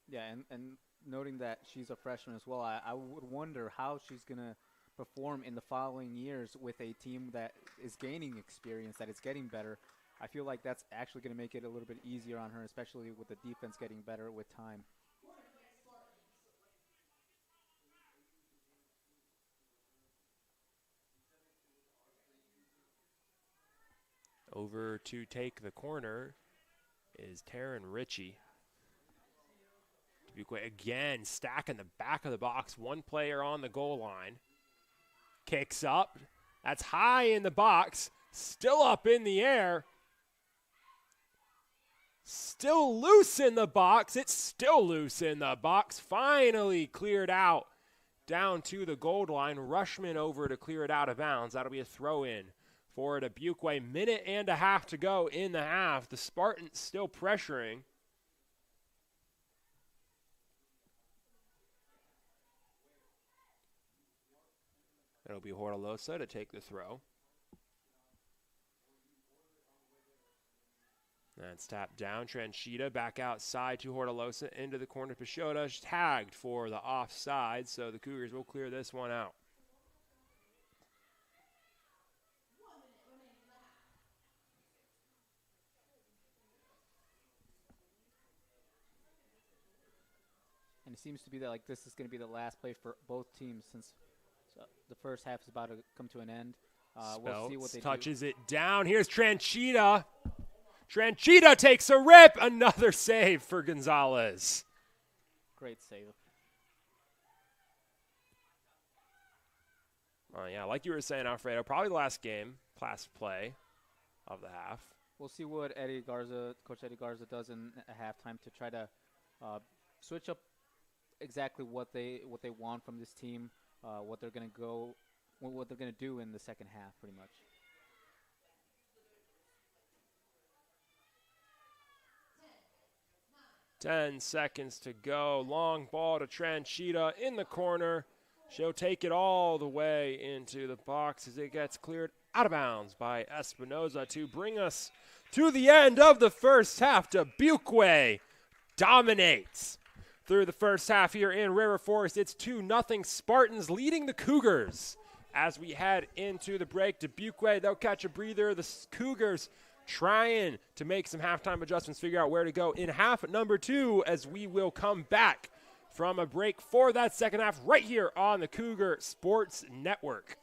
Yeah, and noting that she's a freshman as well, I would wonder how she's going to perform in the following years with a team that is gaining experience, that is getting better. I feel like that's actually going to make it a little bit easier on her, especially with the defense getting better with time. Over to take the corner is Taryn Ritchie. Dubuque again stacking the back of the box. 1 player on the goal line. Kicks up. That's high in the box. Still up in the air. Still loose in the box. It's still loose in the box. Finally cleared out down to the goal line. Rushman over to clear it out of bounds. That'll be a throw in for Dubuque. 1.5 minutes to go in the half. The Spartans still pressuring. That'll be Hortolosa to take the throw. That's tapped down. Tranchita back outside to Hortolosa into the corner. Pashota tagged for the offside, so the Cougars will clear this one out. And it seems to be that this is going to be the last play for both teams since the first half is about to come to an end. We'll see what they touches it down. Here's Tranchita. Tranchita takes a rip. Another save for Gonzalez. Great save. Yeah, like you were saying, Alfredo, probably the last play of the half. We'll see what Coach Eddie Garza does in a halftime to try to switch up exactly what they want from this team. What they're going to do in the second half, pretty much. Ten seconds to go. Long ball to Tranchita in the corner. She'll take it all the way into the box as it gets cleared out of bounds by Espinoza to bring us to the end of the first half. Dubuque dominates through the first half here in River Forest. It's 2-0 Spartans leading the Cougars. As we head into the break, Dubuque, they'll catch a breather. The Cougars trying to make some halftime adjustments, figure out where to go in half number 2 as we will come back from a break for that second half right here on the Cougar Sports Network.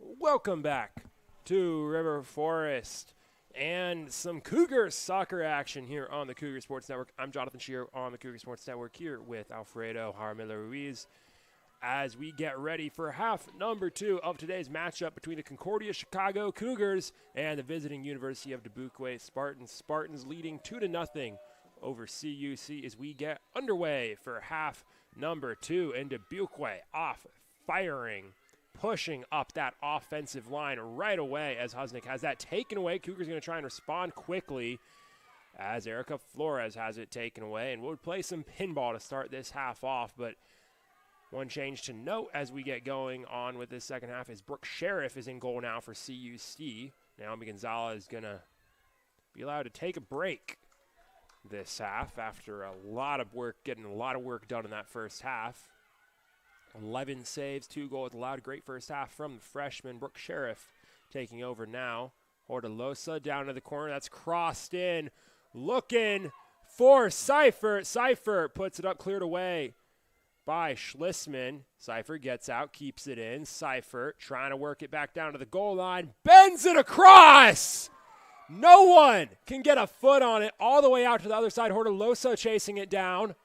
Welcome back to River Forest and some Cougar soccer action here on the Cougar Sports Network. I'm Jonathan Shear on the Cougar Sports Network here with Alfredo Jaramillo Ruiz as we get ready for half number 2 of today's matchup between the Concordia Chicago Cougars and the visiting University of Dubuque Spartans. Spartans leading 2-0 over CUC as we get underway for half number 2, and Dubuque off firing, pushing up that offensive line right away as Husnick has that taken away. Cougars going to try and respond quickly as Erica Flores has it taken away, and we'll play some pinball to start this half off. But one change to note as we get going on with this second half is Brooke Sheriff is in goal now for CUC. Naomi Gonzalez is going to be allowed to take a break this half after getting a lot of work done in that first half. 11 saves, 2 goals allowed. Great first half from the freshman. Brooke Sheriff taking over now. Hortalosa down to the corner. That's crossed in. Looking for Seifert. Seifert puts it up, cleared away by Schlissman. Seifert gets out, keeps it in. Seifert trying to work it back down to the goal line. Bends it across! No one can get a foot on it all the way out to the other side. Hortalosa chasing it down.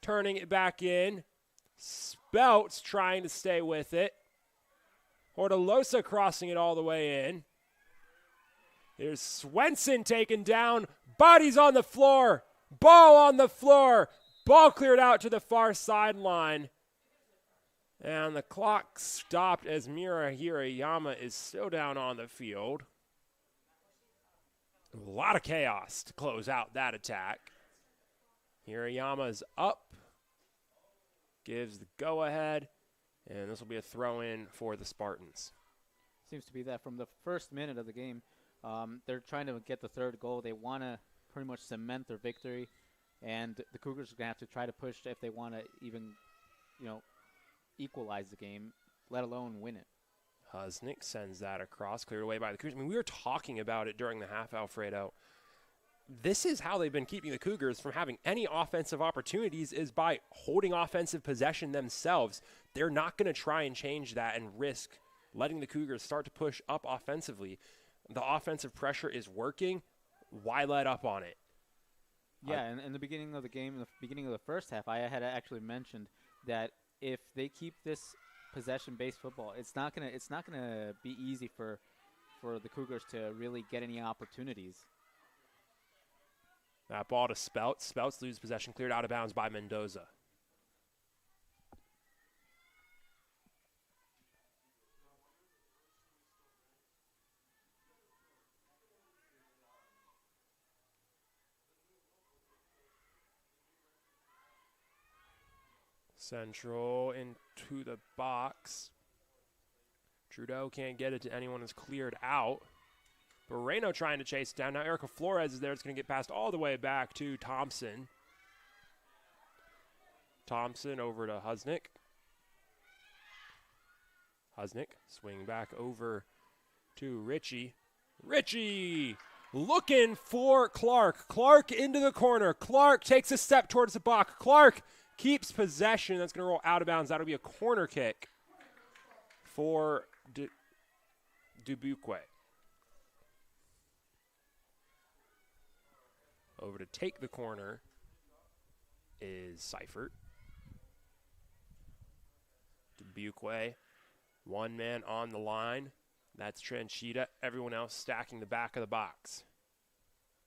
Turning it back in. Speltz trying to stay with it. Hortalosa crossing it all the way in. Here's Swenson taken down. Bodies on the floor. Ball on the floor. Ball cleared out to the far sideline. And the clock stopped as Mira Hirayama is still down on the field. A lot of chaos to close out that attack. Hirayama is up. Gives the go-ahead, and this will be a throw-in for the Spartans. Seems to be that from the first minute of the game. They're trying to get the third goal. They want to pretty much cement their victory, and the Cougars are going to have to try to push if they want to even, equalize the game, let alone win it. Husnick sends that across, cleared away by the Cougars. I mean, we were talking about it during the half, Alfredo. This is how they've been keeping the Cougars from having any offensive opportunities, is by holding offensive possession themselves. They're not going to try and change that and risk letting the Cougars start to push up offensively. The offensive pressure is working. Why let up on it? Yeah, and in the beginning of the game, in the beginning of the first half, I had actually mentioned that if they keep this possession-based football, it's not gonna be easy for the Cougars to really get any opportunities. That ball to Speltz. Speltz loses possession, cleared out of bounds by Mendoza. Central into the box. Trudeau can't get it to anyone who's cleared out. Moreno trying to chase it down. Now Erica Flores is there. It's going to get passed all the way back to Thompson. Thompson over to Husnick. Husnick swing back over to Ritchie. Ritchie looking for Clark. Clark into the corner. Clark takes a step towards the box. Clark keeps possession. That's going to roll out of bounds. That'll be a corner kick for Dubuque. Over to take the corner is Seifert. Dubuque, one man on the line. That's Tranchita. Everyone else stacking the back of the box.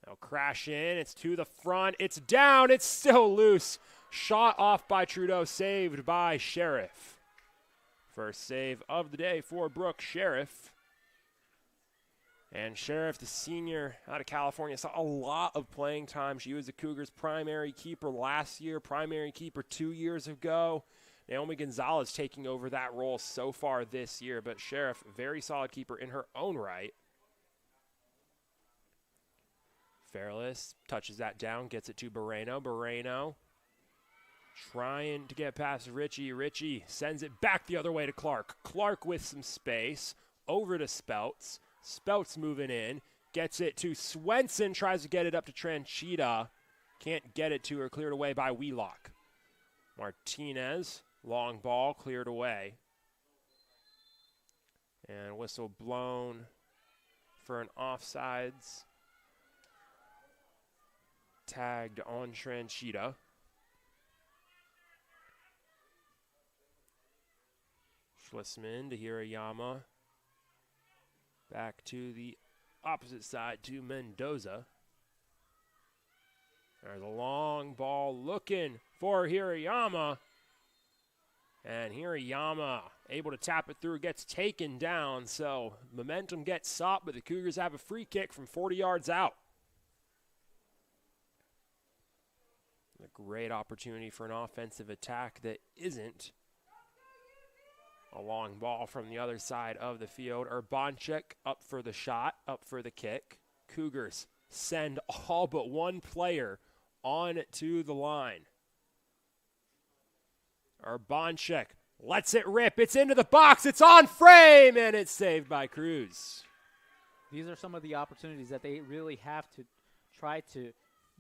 Now crash in. It's to the front. It's down. It's still loose. Shot off by Trudeau. Saved by Sheriff. First save of the day for Brooke Sheriff. And Sheriff, the senior out of California, saw a lot of playing time. She was the Cougars' primary keeper last year, primary keeper 2 years ago. Naomi Gonzalez taking over that role so far this year, but Sheriff, very solid keeper in her own right. Fairless touches that down, gets it to Moreno. Moreno trying to get past Ritchie. Ritchie sends it back the other way to Clark. Clark with some space, over to Speltz. Speltz moving in, gets it to Swenson, tries to get it up to Tranchita. Can't get it to her, cleared away by Wheelock. Martinez, long ball, cleared away. And whistle blown for an offsides. Tagged on Tranchita. Schlissman to Hirayama. Back to the opposite side to Mendoza. There's a long ball looking for Hirayama. And Hirayama able to tap it through, gets taken down. So momentum gets sought, but the Cougars have a free kick from 40 yards out. A great opportunity for an offensive attack that isn't. A long ball from the other side of the field. Urbanchik up for the shot, up for the kick. Cougars send all but one player on to the line. Urbanchik lets it rip. It's into the box. It's on frame, and it's saved by Cruz. These are some of the opportunities that they really have to try to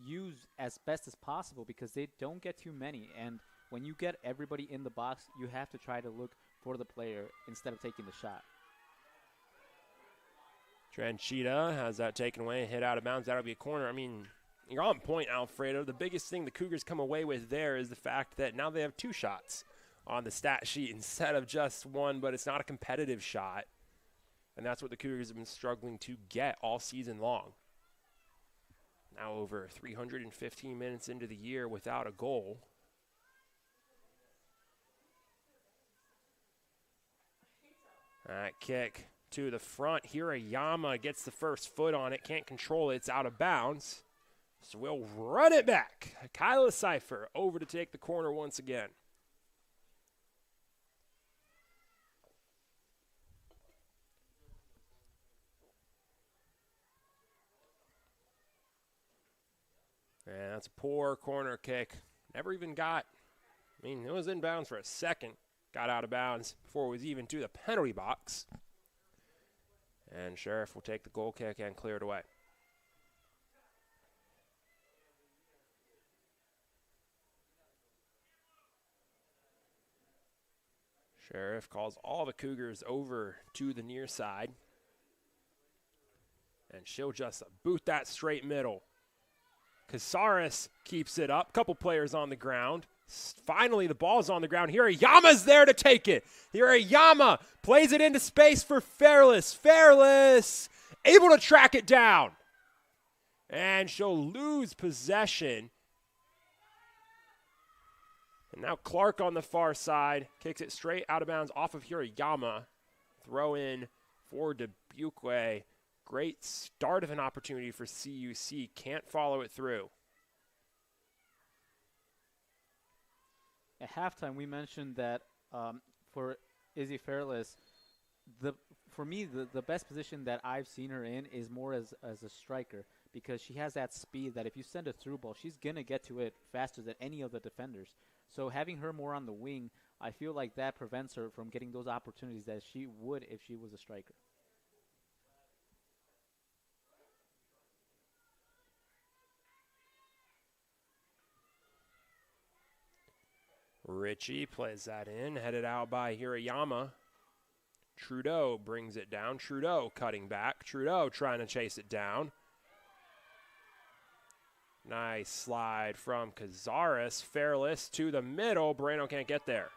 use as best as possible because they don't get too many. And when you get everybody in the box, you have to try to look for the player instead of taking the shot. Tranchita has that taken away, hit out of bounds. That'll be a corner. I mean, you're on point, Alfredo. The biggest thing the Cougars come away with there is the fact that now they have 2 shots on the stat sheet instead of just 1, but it's not a competitive shot. And that's what the Cougars have been struggling to get all season long. Now over 315 minutes into the year without a goal. That kick to the front. Hirayama gets the first foot on it. Can't control it. It's out of bounds. So we'll run it back. Kyla Cipher over to take the corner once again. And that's a poor corner kick. Never even got, it was in bounds for a second. Got out of bounds before it was even to the penalty box. And Sheriff will take the goal kick and clear it away. Sheriff calls all the Cougars over to the near side. And she'll just boot that straight middle. Casares keeps it up. Couple players on the ground. Finally, the ball's on the ground. Hirayama's there to take it. Hirayama plays it into space for Fairless. Fairless able to track it down. And she'll lose possession. And now Clark on the far side kicks it straight out of bounds off of Hirayama. Throw in for Dubuque. Great start of an opportunity for CUC. Can't follow it through. At halftime, we mentioned that for Izzy Fairless, for me, the best position that I've seen her in is more as a striker because she has that speed that if you send a through ball, she's going to get to it faster than any of the defenders. So having her more on the wing, I feel like that prevents her from getting those opportunities that she would if she was a striker. Ritchie plays that in, headed out by Hirayama. Trudeau brings it down. Trudeau cutting back. Trudeau trying to chase it down. Nice slide from Cazares. Fairless to the middle. Moreno can't get there.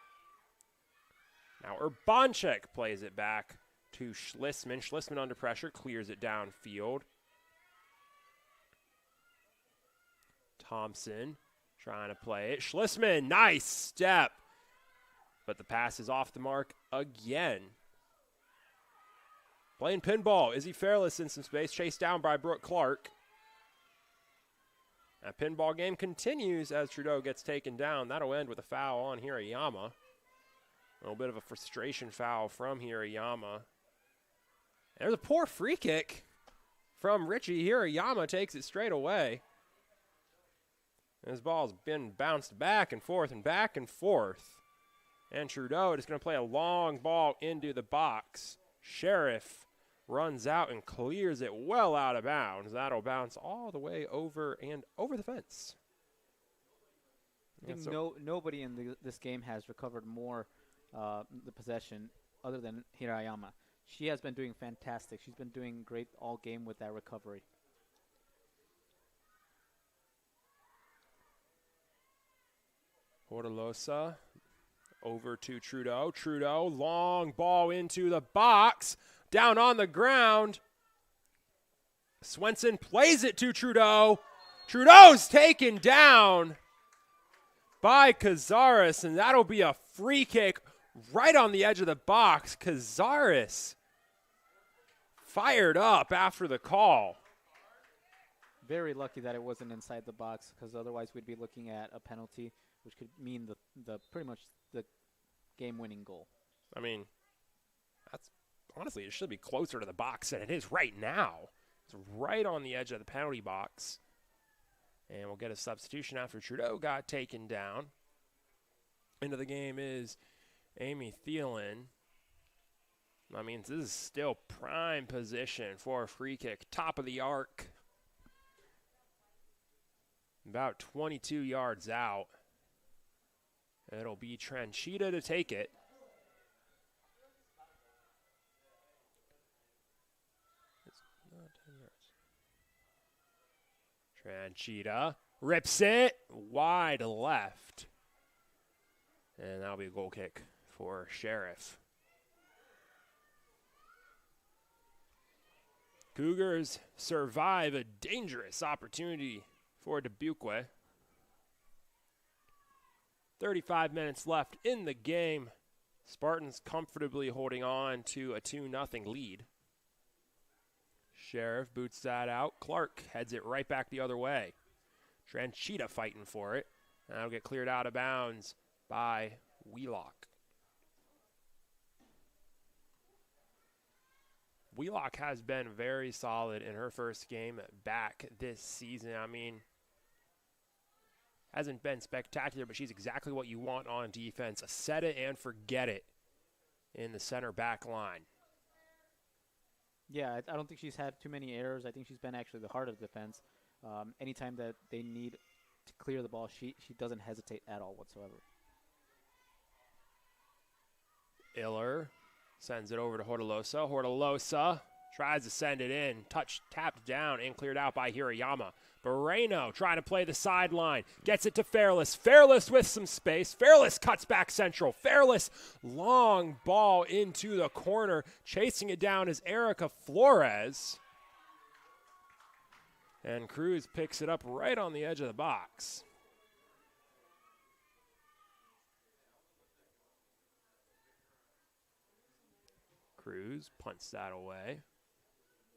Now Urbanchik plays it back to Schlissman. Schlissman under pressure, clears it downfield. Thompson trying to play it. Schlissman, nice step. But the pass is off the mark again. Playing pinball. Izzy Fairless in some space. Chased down by Brooke Clark. That pinball game continues as Trudeau gets taken down. That'll end with a foul on Hirayama. A little bit of a frustration foul from Hirayama. There's a poor free kick from Ritchie. Hirayama takes it straight away. This ball's been bounced back and forth and back and forth. And Trudeau is going to play a long ball into the box. Sheriff runs out and clears it well out of bounds. That'll bounce all the way over and over the fence. I think nobody in this game has recovered more the possession other than Hirayama. She has been doing fantastic. She's been doing great all game with that recovery. Portalosa over to Trudeau. Trudeau, long ball into the box. Down on the ground. Swenson plays it to Trudeau. Trudeau's taken down by Cazares, and that'll be a free kick right on the edge of the box. Cazares fired up after the call. Very lucky that it wasn't inside the box, because otherwise we'd be looking at a penalty, which could mean the pretty much the game-winning goal. I mean, that's honestly, it should be closer to the box than it is right now. It's right on the edge of the penalty box. And we'll get a substitution after Trudeau got taken down. Into the game is Amy Thielen. That means this is still prime position for a free kick. Top of the arc. About 22 yards out. It'll be Tranchita to take it. Tranchita rips it wide left. And that'll be a goal kick for Sheriff. Cougars survive a dangerous opportunity for Dubuque. 35 minutes left in the game. Spartans comfortably holding on to a 2-0 lead. Sheriff boots that out. Clark heads it right back the other way. Tranchita fighting for it. And that'll get cleared out of bounds by Wheelock. Wheelock has been very solid in her first game back this season. I mean, hasn't been spectacular, but she's exactly what you want on defense. A set it and forget it in the center back line. Yeah, I don't think she's had too many errors. I think she's been actually the heart of the defense. Anytime that they need to clear the ball, she doesn't hesitate at all whatsoever. Iller sends it over to Hortolosa. Hortolosa tries to send it in. Tapped down and cleared out by Hirayama. Moreno trying to play the sideline. Gets it to Fairless. Fairless with some space. Fairless cuts back central. Fairless, long ball into the corner. Chasing it down is Erica Flores. And Cruz picks it up right on the edge of the box. Cruz punts that away.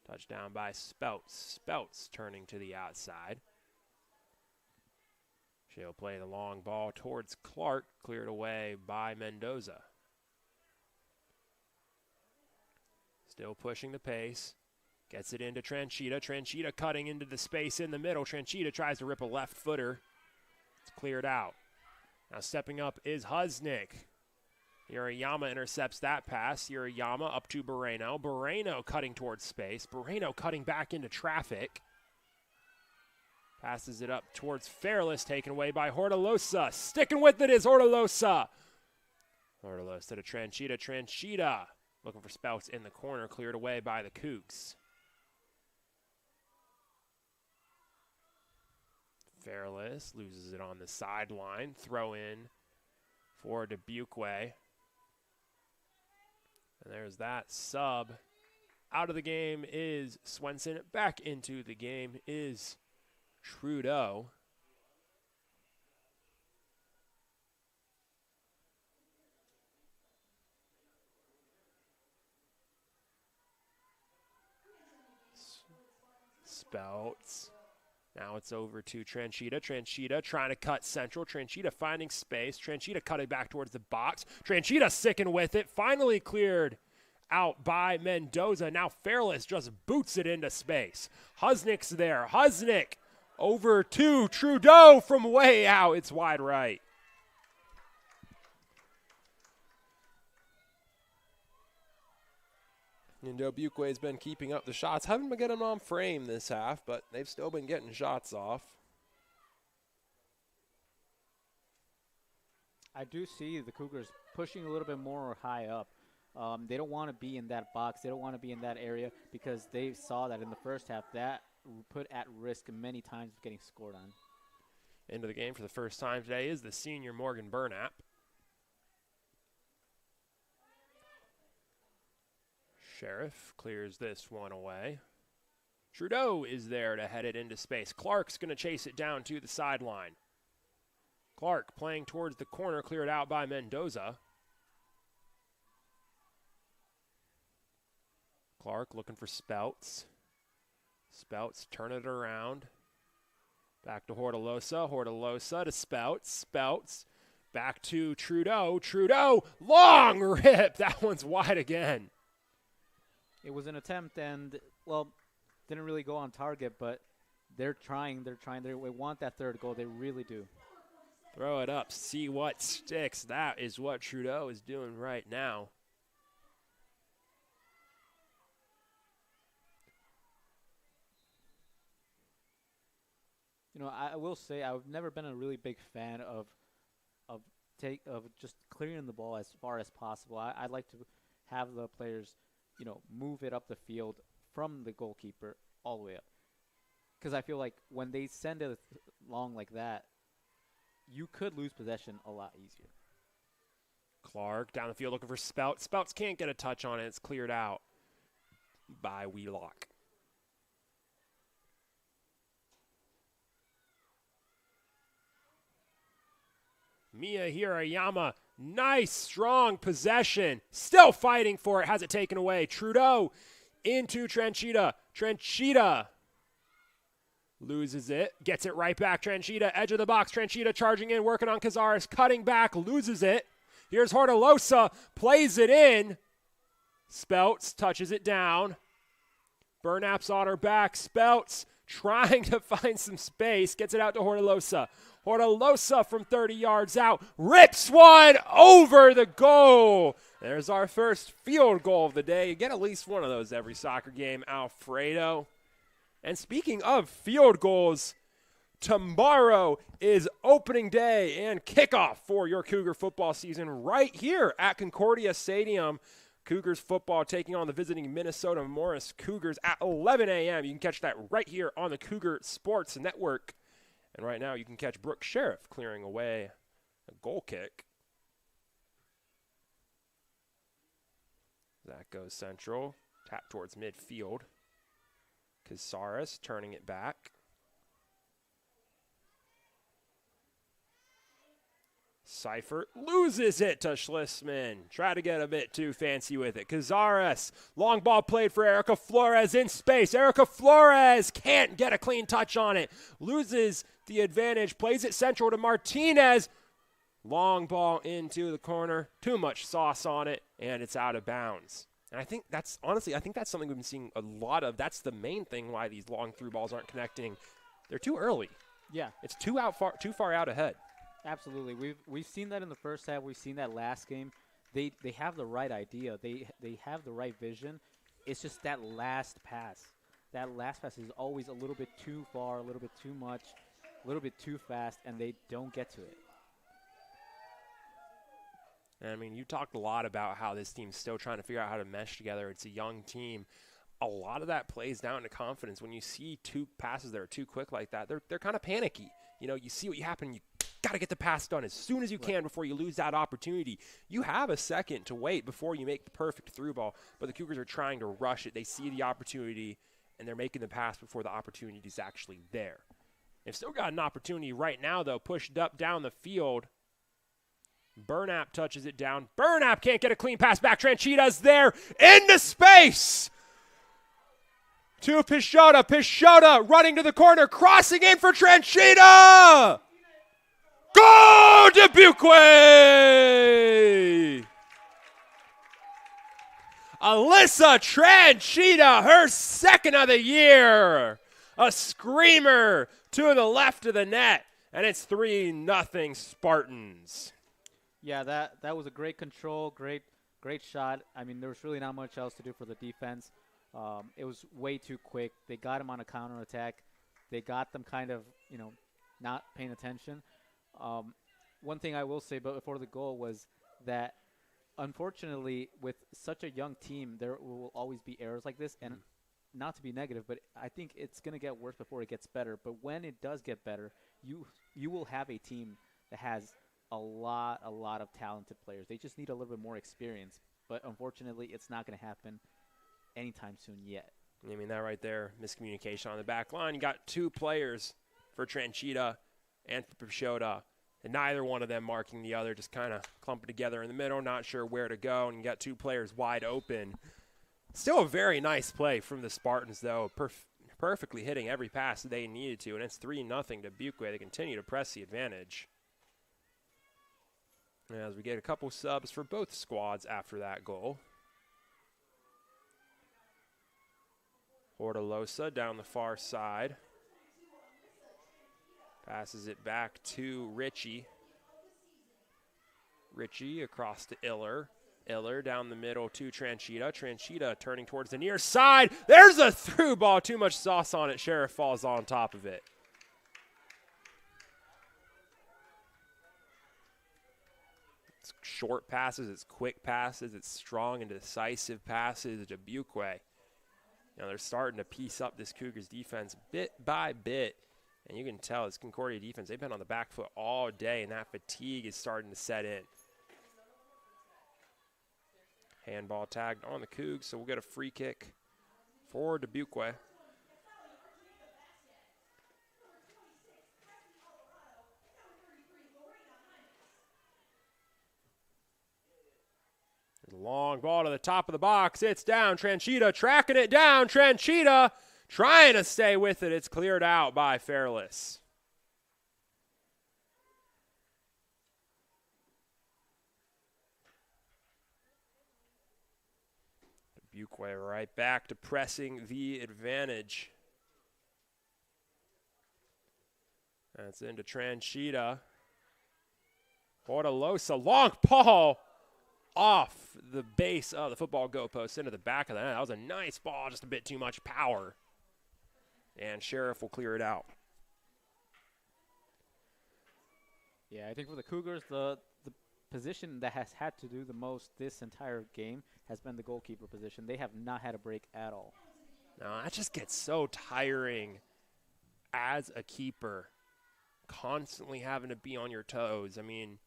Touchdown by Spouts. Spouts turning to the outside. She'll play the long ball towards Clark, cleared away by Mendoza. Still pushing the pace. Gets it into Tranchita. Tranchita cutting into the space in the middle. Tranchita tries to rip a left footer. It's cleared out. Now stepping up is Husnick. Hirayama intercepts that pass. Hirayama up to Moreno. Moreno cutting towards space. Moreno cutting back into traffic. Passes it up towards Fairless, taken away by Hortolosa. Sticking with it is Hortolosa. Hortolosa to Tranchita. Tranchita looking for Spouts in the corner, cleared away by the CUCs. Fairless loses it on the sideline. Throw in for Dubuque. And there's that sub. Out of the game is Swenson. Back into the game is Trudeau. Spouts. Now it's over to Tranchita. Tranchita trying to cut central. Tranchita finding space. Tranchita cutting back towards the box. Tranchita sticking with it. Finally cleared out by Mendoza. Now Fairless just boots it into space. Husnick's there. Husnick over to Trudeau from way out. It's wide right. And Dubuque has been keeping up the shots. Haven't been getting them on frame this half, but they've still been getting shots off. I do see the Cougars pushing a little bit more high up. They don't want to be in that box. They don't want to be in that area because they saw that in the first half that put at risk many times of getting scored on. Into the game for the first time today is the senior Morgan Burnap. Sheriff clears this one away. Trudeau is there to head it into space. Clark's going to chase it down to the sideline. Clark playing towards the corner, cleared out by Mendoza. Clark looking for Spouts. Spouts turn it around. Back to Hortolosa. Hortolosa to Spouts. Spouts back to Trudeau. Trudeau, long rip. That one's wide again. It was an attempt and, well, didn't really go on target, but they're trying. They want that third goal. They really do. Throw it up. See what sticks. That is what Trudeau is doing right now. You know, I will say I've never been a really big fan of just clearing the ball as far as possible. I'd like to have the players, you know, move it up the field from the goalkeeper all the way up. Because I feel like when they send it long like that, you could lose possession a lot easier. Clark down the field looking for Spouts. Spouts can't get a touch on it. It's cleared out by Wheelock. Mia Hirayama, nice, strong possession. Still fighting for it, has it taken away. Trudeau into Tranchita. Tranchita loses it, gets it right back. Tranchita, edge of the box. Tranchita charging in, working on Cazares, cutting back, loses it. Here's Hortolosa, plays it in. Spouts touches it down. Burnap's on her back. Spouts trying to find some space, gets it out to Hortolosa. Hortolosa from 30 yards out, rips one over the goal. There's our first field goal of the day. You get at least one of those every soccer game, Alfredo. And speaking of field goals, tomorrow is opening day and kickoff for your Cougar football season right here at Concordia Stadium. Cougars football taking on the visiting Minnesota Morris Cougars at 11 a.m. You can catch that right here on the Cougar Sports Network. And right now you can catch Brooke Sheriff clearing away a goal kick. That goes central. Tap towards midfield. Cazares turning it back. Seifert loses it to Schlissman. Try to get a bit too fancy with it. Cazares, long ball played for Erica Flores in space. Erica Flores can't get a clean touch on it. Loses the advantage, plays it central to Martinez. Long ball into the corner. Too much sauce on it, and it's out of bounds. And I think that's, honestly, I think that's something we've been seeing a lot of. That's the main thing why these long through balls aren't connecting. They're too early. Yeah. It's too far out ahead. Absolutely. We've seen that in the first half. We've seen that last game. They have the right idea. They have the right vision. It's just that last pass. That last pass is always a little bit too far, a little bit too much, a little bit too fast, and they don't get to it. I mean, you talked a lot about how this team's still trying to figure out how to mesh together. It's a young team. A lot of that plays down to confidence. When you see two passes that are too quick like that, they're kind of panicky. You know, you see what happen, you got to get the pass done as soon as you can before you lose that opportunity. You have a second to wait before you make the perfect through ball, but the Cougars are trying to rush it. They see the opportunity, and they're making the pass before the opportunity is actually there. They've still got an opportunity right now, though, pushed up down the field. Burnap touches it down. Burnap can't get a clean pass back. Tranchita's there into space. To Pichota. Pichota running to the corner, crossing in for Tranchita. Go Dubuque! Alyssa Tranchita, her second of the year. A screamer to the left of the net, and it's 3-0 Spartans. Yeah, that was a great control, great shot. I mean, there was really not much else to do for the defense. It was way too quick. They got him on a counterattack. They got them kind of, you know, not paying attention. One thing I will say before the goal was that unfortunately, with such a young team, there will always be errors like this. And not to be negative, but I think it's going to get worse before it gets better. But when it does get better, you will have a team that has a lot of talented players. They just need a little bit more experience. But unfortunately, it's not going to happen anytime soon yet. I mean, that right there, miscommunication on the back line. You got two players for Tranchita and for Peixoto, and neither one of them marking the other, just kind of clumping together in the middle, not sure where to go, and you got two players wide open. Still a very nice play from the Spartans, though, perfectly hitting every pass that they needed to, and it's 3-0 to Dubuque. They continue to press the advantage. As we get a couple subs for both squads after that goal. Hortolosa down the far side. Passes it back to Richie. Richie across to Iller. Iller down the middle to Tranchita. Tranchita turning towards the near side. There's a through ball. Too much sauce on it. Sheriff falls on top of it. It's short passes. It's quick passes. It's strong and decisive passes. Dubuque. Now they're starting to piece up this Cougars defense bit by bit. And you can tell this Concordia defense, they've been on the back foot all day, and that fatigue is starting to set in. Handball tagged on the Cougs, so we'll get a free kick for Dubuque. There's a long ball to the top of the box. It's down. Tranchita tracking it down. Tranchita trying to stay with it. It's cleared out by Fairless. Dubuque right back to pressing the advantage. That's into Tranchita. Hortolosa, long ball off the base of the football goalpost into the back of the net. That was a nice ball, just a bit too much power. And Sheriff will clear it out. Yeah, I think for the Cougars, the position that has had to do the most this entire game has been the goalkeeper position. They have not had a break at all. No, that just gets so tiring as a keeper, constantly having to be on your toes. I mean,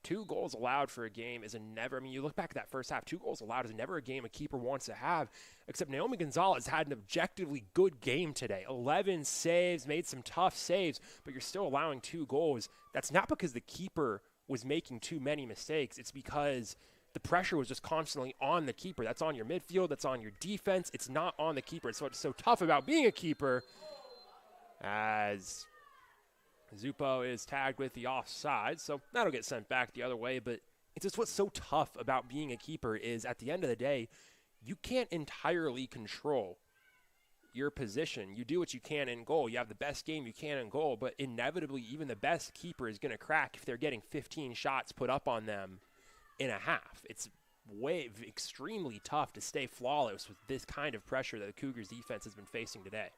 2 goals allowed for a game is never, I mean, you look back at that first half, 2 goals allowed is never a game a keeper wants to have, except Naomi Gonzalez had an objectively good game today. 11 saves, made some tough saves, but you're still allowing 2 goals. That's not because the keeper was making too many mistakes. It's because the pressure was just constantly on the keeper. That's on your midfield. That's on your defense. It's not on the keeper. It's what's so tough about being a keeper, as Zupo is tagged with the offside, so that'll get sent back the other way. But it's just what's so tough about being a keeper is at the end of the day, you can't entirely control your position. You do what you can in goal. You have the best game you can in goal, but inevitably even the best keeper is going to crack if they're getting 15 shots put up on them in a half. It's extremely tough to stay flawless with this kind of pressure that the Cougars defense has been facing today.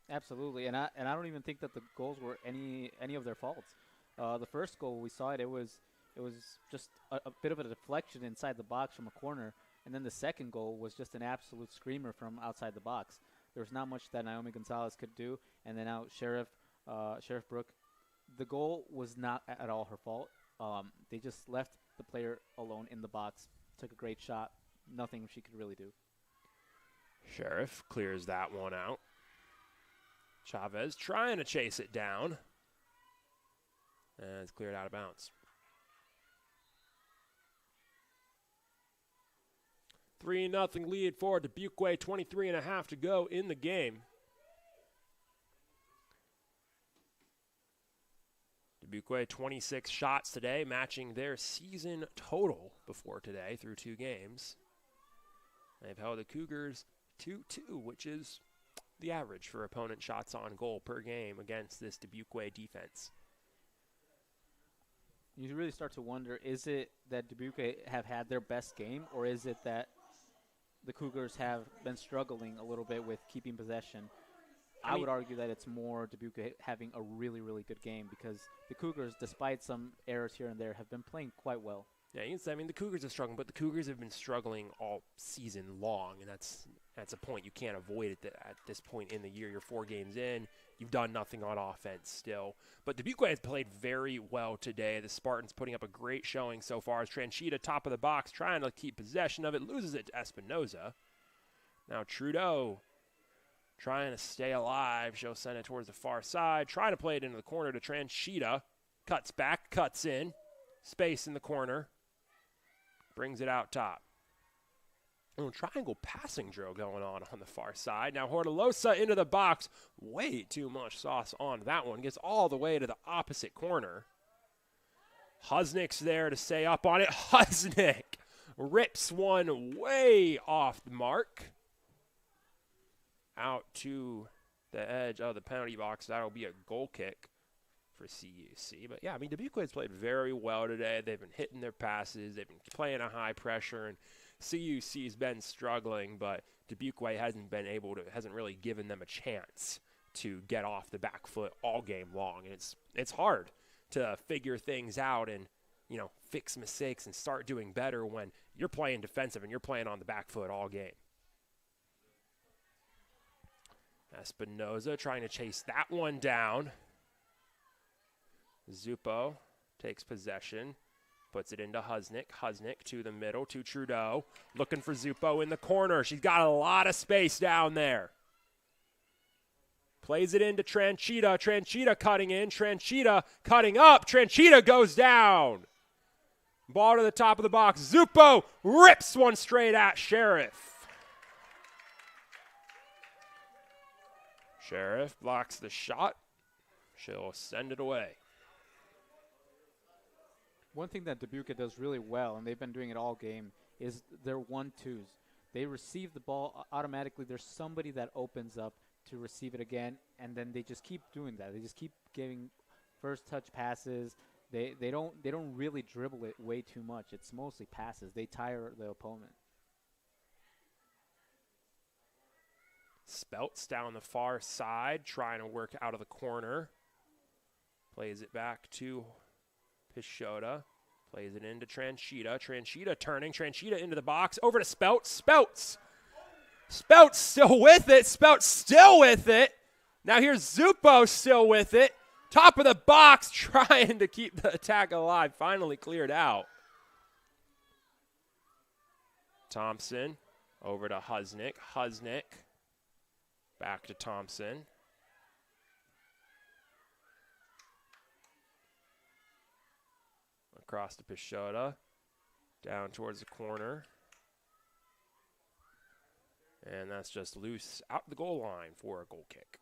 Absolutely, and I don't even think that the goals were any of their faults. The first goal, we saw it was just a bit of a deflection inside the box from a corner, and then the second goal was just an absolute screamer from outside the box. There was not much that Naomi Gonzalez could do, and then out Sheriff Brooke. The goal was not at all her fault. They just left the player alone in the box, took a great shot, nothing she could really do. Sheriff clears that one out. Chavez trying to chase it down. And it's cleared out of bounds. 3-0 lead for Dubuque, 23.5 to go in the game. Dubuque 26 shots today, matching their season total before today through 2 games. They've held the Cougars 2-2, which is the average for opponent shots on goal per game against this Dubuque defense. You really start to wonder, is it that Dubuque have had their best game, or is it that the Cougars have been struggling a little bit with keeping possession? I would argue that it's more Dubuque having a really, really good game, because the Cougars, despite some errors here and there, have been playing quite well. Yeah, I mean, the Cougars are struggling, but the Cougars have been struggling all season long, and that's a point you can't avoid at this point in the year. You're 4 games in. You've done nothing on offense still. But Dubuque has played very well today. The Spartans putting up a great showing so far as Tranchita, top of the box, trying to keep possession of it, loses it to Espinoza. Now Trudeau trying to stay alive. She'll send it towards the far side, trying to play it into the corner to Tranchita. Cuts back, cuts in. Space in the corner. Brings it out top. A little triangle passing drill going on the far side. Now Hortolosa into the box. Way too much sauce on that one. Gets all the way to the opposite corner. Husnick's there to stay up on it. Husnick rips one way off the mark. Out to the edge of the penalty box. That'll be a goal kick for CUC. But yeah, I mean, Dubuque has played very well today. They've been hitting their passes. They've been playing a high pressure, and CUC has been struggling, but Dubuque hasn't really given them a chance to get off the back foot all game long. And it's hard to figure things out and, fix mistakes and start doing better when you're playing defensive and you're playing on the back foot all game. Espinoza trying to chase that one down. Zuppo takes possession, puts it into Husnick. Husnick to the middle to Trudeau. Looking for Zuppo in the corner. She's got a lot of space down there. Plays it into Tranchita. Tranchita cutting in. Tranchita cutting up. Tranchita goes down. Ball to the top of the box. Zuppo rips one straight at Sheriff. Sheriff blocks the shot. She'll send it away. One thing that Dubuque does really well, and they've been doing it all game, is their 1-2s. They receive the ball automatically. There's somebody that opens up to receive it again, and then they just keep doing that. They just keep giving first touch passes. They don't really dribble it way too much. It's mostly passes. They tire the opponent. Speltz down the far side, trying to work out of the corner. Plays it back to Pichota. Plays it into Tranchita. Tranchita turning. Tranchita into the box. Over to Speltz. Speltz still with it. Speltz still with it. Now here's Zuppo still with it. Top of the box, trying to keep the attack alive. Finally cleared out. Thompson over to Husnick. Husnick back to Thompson. Across to Pichota. Down towards the corner. And that's just loose out the goal line for a goal kick.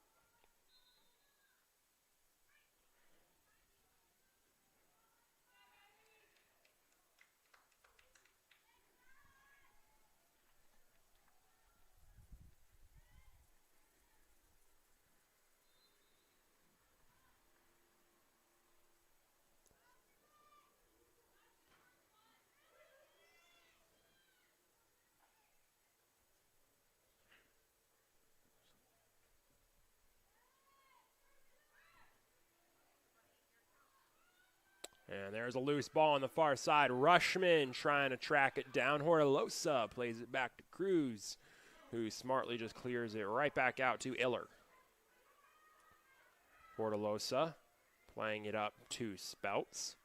And there's a loose ball on the far side. Rushman trying to track it down. Hortolosa plays it back to Cruz, who smartly just clears it right back out to Iller. Hortolosa playing it up to Speltz.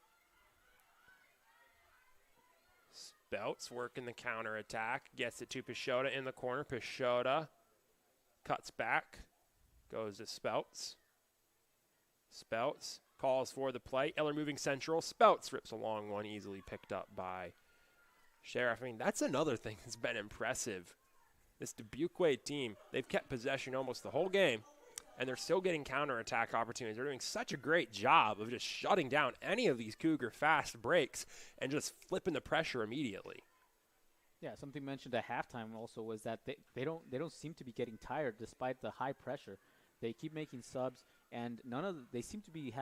Speltz working the counterattack. Gets it to Pichota in the corner. Pichota cuts back. Goes to Speltz. Speltz calls for the play. Eller moving central. Speltz rips a long one, easily picked up by Sheriff. I mean, that's another thing that's been impressive. This Dubuque team, they've kept possession almost the whole game, and they're still getting counterattack opportunities. They're doing such a great job of just shutting down any of these Cougar fast breaks and just flipping the pressure immediately. Yeah, something mentioned at halftime also was that they don't seem to be getting tired despite the high pressure. They keep making subs, and they seem to be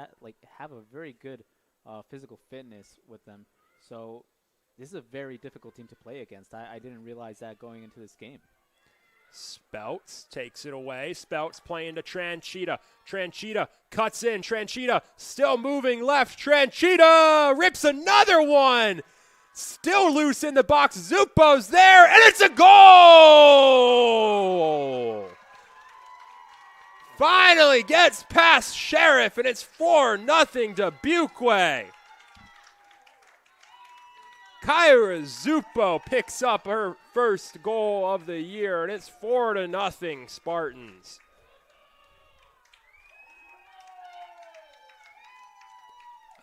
have a very good physical fitness with them. So this is a very difficult team to play against. I didn't realize that going into this game. Speltz takes it away. Speltz playing to Tranchita. Tranchita cuts in. Tranchita still moving left. Tranchita rips another one. Still loose in the box. Zupo's there, and it's a goal! Finally gets past Sheriff, and it's 4-0 Dubuque. Kyra Zupo picks up her first goal of the year, and it's 4-0 Spartans.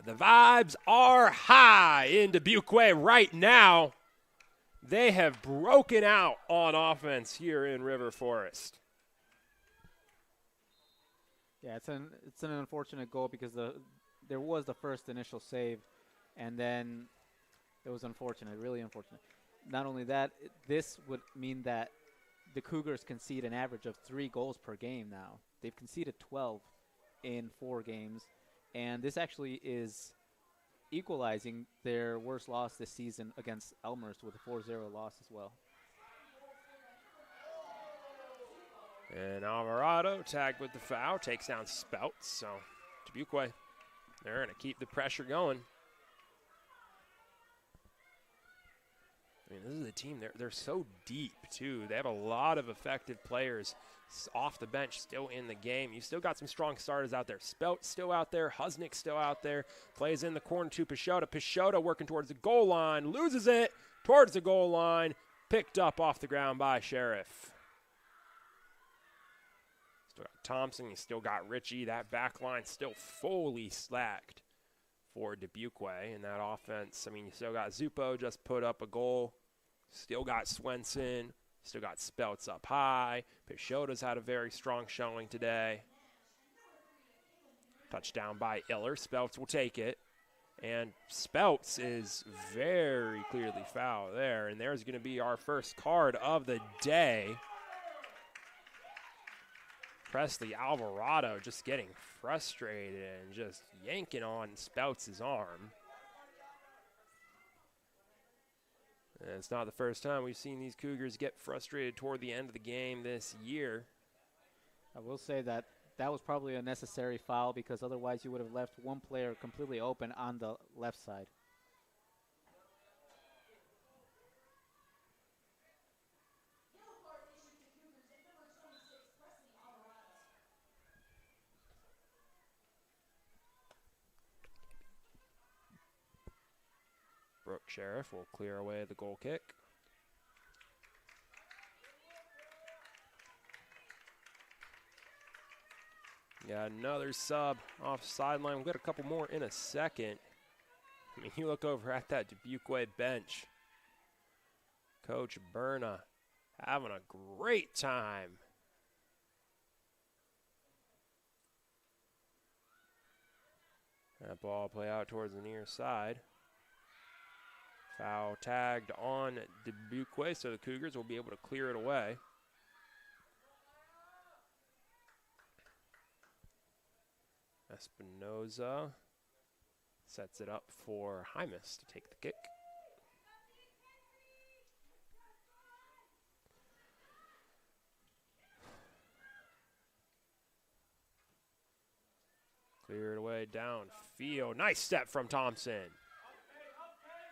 The vibes are high in Dubuque right now. They have broken out on offense here in River Forest. Yeah, it's an unfortunate goal because there was the first initial save, and then it was unfortunate, really unfortunate. Not only that, this would mean that the Cougars concede an average of 3 goals per game now. They've conceded 12 in 4 games, and this actually is equalizing their worst loss this season against Elmhurst with a 4-0 loss as well. And Alvarado tagged with the foul, takes down Spouts. So Dubuque, they're going to keep the pressure going. I mean, this is a team, they're so deep, too. They have a lot of effective players off the bench still in the game. You still got some strong starters out there. Spelt still out there. Husnick still out there. Plays in the corner to Peixoto. Peixoto working towards the goal line. Loses it towards the goal line. Picked up off the ground by Sheriff. Still got Thompson. You still got Ritchie. That back line still fully slacked for Dubuque in that offense. I mean, you still got Zupo just put up a goal. Still got Swenson. Still got Speltz up high. Peixoto's had a very strong showing today. Touchdown by Iller. Speltz will take it. And Speltz is very clearly foul there. And there's going to be our first card of the day. Presley Alvarado just getting frustrated and just yanking on Speltz's arm. And it's not the first time we've seen these Cougars get frustrated toward the end of the game this year. I will say that was probably a necessary foul because otherwise you would have left one player completely open on the left side. Brooke Sheriff will clear away the goal kick. Got another sub off sideline. We'll get a couple more in a second. I mean, you look over at that Dubuque bench. Coach Berna having a great time. That ball play out towards the near side. Foul tagged on Dubuque, so the Cougars will be able to clear it away. Espinoza sets it up for Hymas to take the kick. Clear it away downfield. Nice step from Thompson.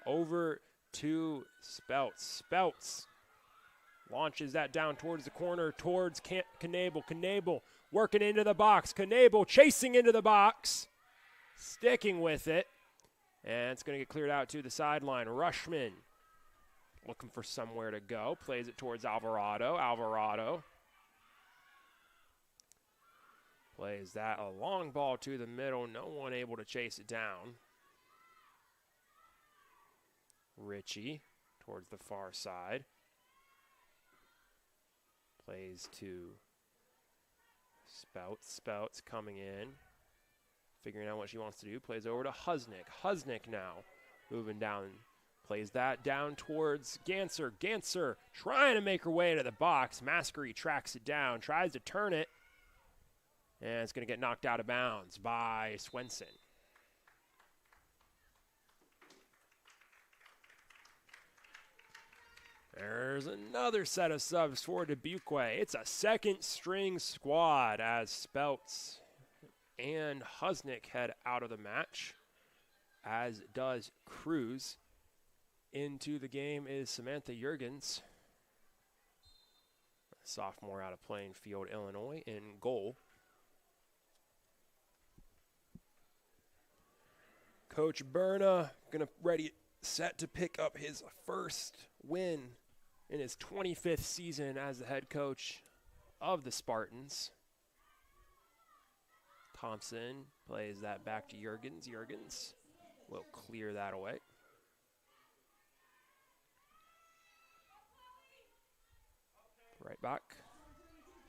Over to Speltz. Speltz launches that down towards the corner, towards Knable. Knable working into the box. Knable chasing into the box. Sticking with it. And it's going to get cleared out to the sideline. Rushman looking for somewhere to go. Plays it towards Alvarado. Alvarado plays that a long ball to the middle. No one able to chase it down. Ritchie towards the far side. Plays to Spouts. Spouts coming in. Figuring out what she wants to do. Plays over to Husnick. Husnick now moving down. Plays that down towards Ganser. Ganser trying to make her way to the box. Maskery tracks it down. Tries to turn it. And it's going to get knocked out of bounds by Swenson. There's another set of subs for Dubuque. It's a second string squad as Speltz and Husnick head out of the match, as does Cruz. into the game is Samantha Juergens, sophomore out of Plainfield, Illinois, in goal. Coach Berna set to pick up his first win in his 25th season as the head coach of the Spartans. Thompson plays that back to Juergens. Juergens will clear that away. Right back.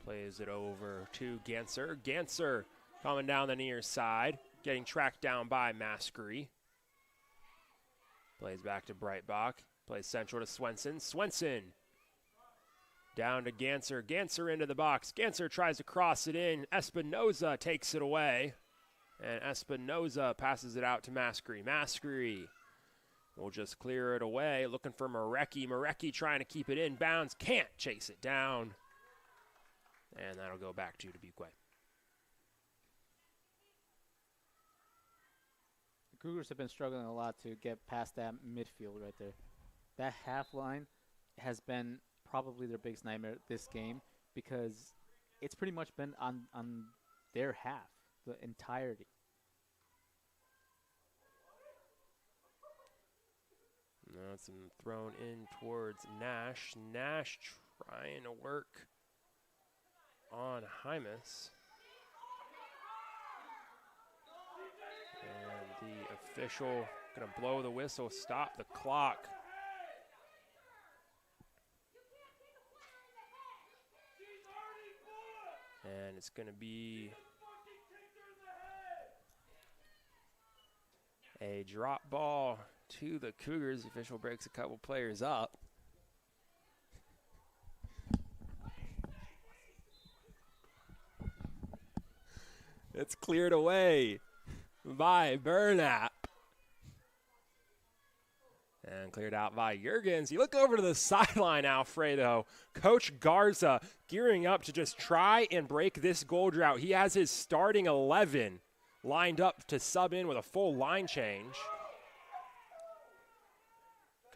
Plays it over to Ganser. Ganser coming down the near side, getting tracked down by Maskery. Plays back to Breitbach. Plays central to Swenson. Swenson down to Ganser. Ganser into the box. Ganser tries to cross it in. Espinoza takes it away. And Espinoza passes it out to Maskery. Maskery will just clear it away. Looking for Marecki. Marecki trying to keep it in bounds. Can't chase it down. And that'll go back to Dubuque. The Cougars have been struggling a lot to get past that midfield right there. That half line has been probably their biggest nightmare this game because it's pretty much been on their half, the entirety. Now it's thrown in towards Nash. Nash trying to work on Hymas. And the official going to blow the whistle, stop the clock. And it's going to be a drop ball to the Cougars. The official breaks a couple players up. It's cleared away by Burnap. And cleared out by Juergens. You look over to the sideline, Alfredo. Coach Garza gearing up to just try and break this goal drought. He has his starting 11 lined up to sub in with a full line change.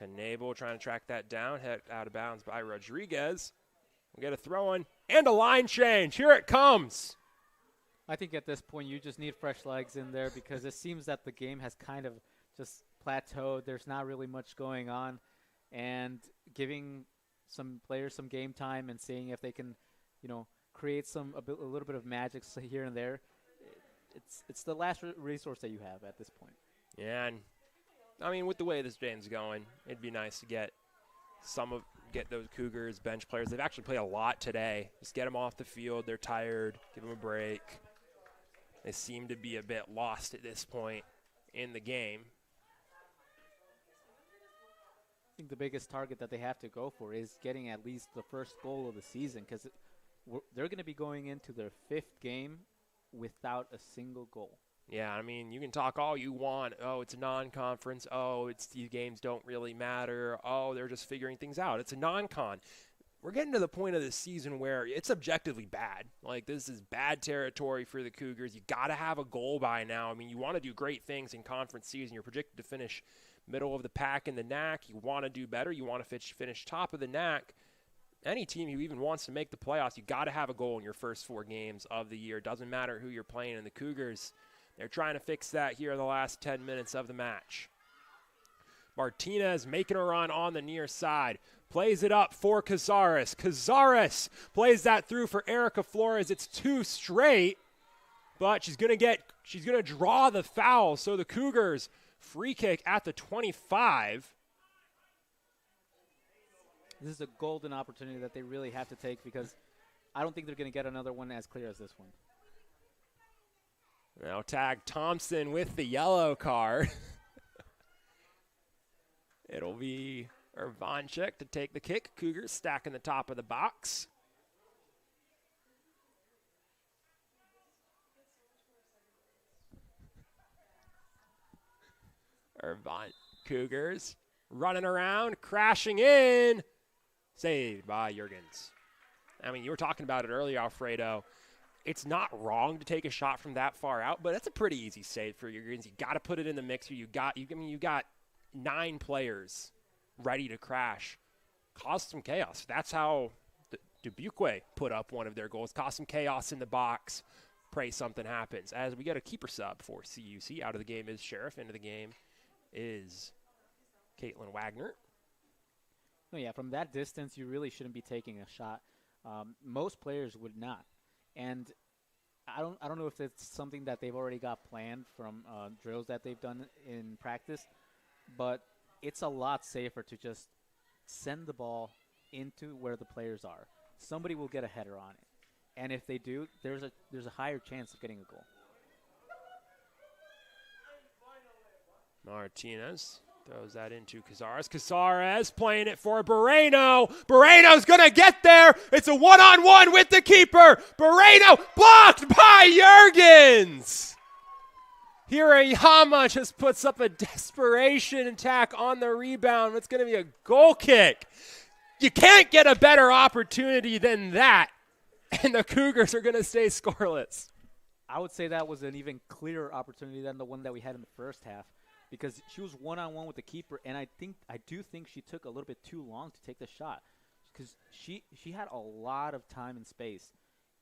Knabel trying to track that down, head out of bounds by Rodriguez. We'll get a throw in and a line change. Here it comes. I think at this point you just need fresh legs in there because it seems that the game has kind of just plateaued. There's not really much going on. And giving some players some game time and seeing if they can, create a little bit of magic here and there. It's the last resource that you have at this point. Yeah, and with the way this game's going, it'd be nice to get those Cougars bench players. They've actually played a lot today. Just get them off the field. They're tired. Give them a break. They seem to be a bit lost at this point in the game. I think the biggest target that they have to go for is getting at least the first goal of the season because they're going to be going into their 5th game without a single goal. Yeah, you can talk all you want. Oh, it's a non-conference. Oh, these games don't really matter. Oh, they're just figuring things out. It's a non-con. We're getting to the point of the season where it's objectively bad. This is bad territory for the Cougars. You got to have a goal by now. You want to do great things in conference season. You're projected to finish middle of the pack in the NAC. You want to do better. You want to finish top of the NAC. Any team who even wants to make the playoffs, you got to have a goal in your first 4 games of the year. Doesn't matter who you're playing. And the Cougars, they're trying to fix that here in the last 10 minutes of the match. Martinez making a run on the near side. Plays it up for Cazares. Cazares plays that through for Erica Flores. It's 2 straight, but she's going to draw the foul. So the Cougars free kick at the 25. This is a golden opportunity that they really have to take because I don't think they're going to get another one as clear as this one. Now tag Thompson with the yellow card. It'll be Urbanchik to take the kick. Cougars stacking the top of the box. Cougars running around, crashing in. Saved by Juergens. You were talking about it earlier, Alfredo. It's not wrong to take a shot from that far out, but that's a pretty easy save for Juergens. You got to put it in the mixer. You got 9 players ready to crash. Caused some chaos. That's how Dubuque put up one of their goals. Caused some chaos in the box. Pray something happens. As we get a keeper sub for CUC. Out of the game is Sheriff. Into the game is Caitlin Wagner. No, yeah, from that distance, you really shouldn't be taking a shot. Most players would not. And I don't know if it's something that they've already got planned from drills that they've done in practice, but it's a lot safer to just send the ball into where the players are. Somebody will get a header on it. And if they do, there's a higher chance of getting a goal. Martinez throws that into Cazares. Cazares playing it for Moreno. Moreno's going to get there. It's a one-on-one with the keeper. Moreno blocked by Jurgens. Hirayama just puts up a desperation attack on the rebound. It's going to be a goal kick. You can't get a better opportunity than that. And the Cougars are going to stay scoreless. I would say that was an even clearer opportunity than the one that we had in the first half, because she was one-on-one with the keeper, and I do think she took a little bit too long to take the shot, because she had a lot of time and space,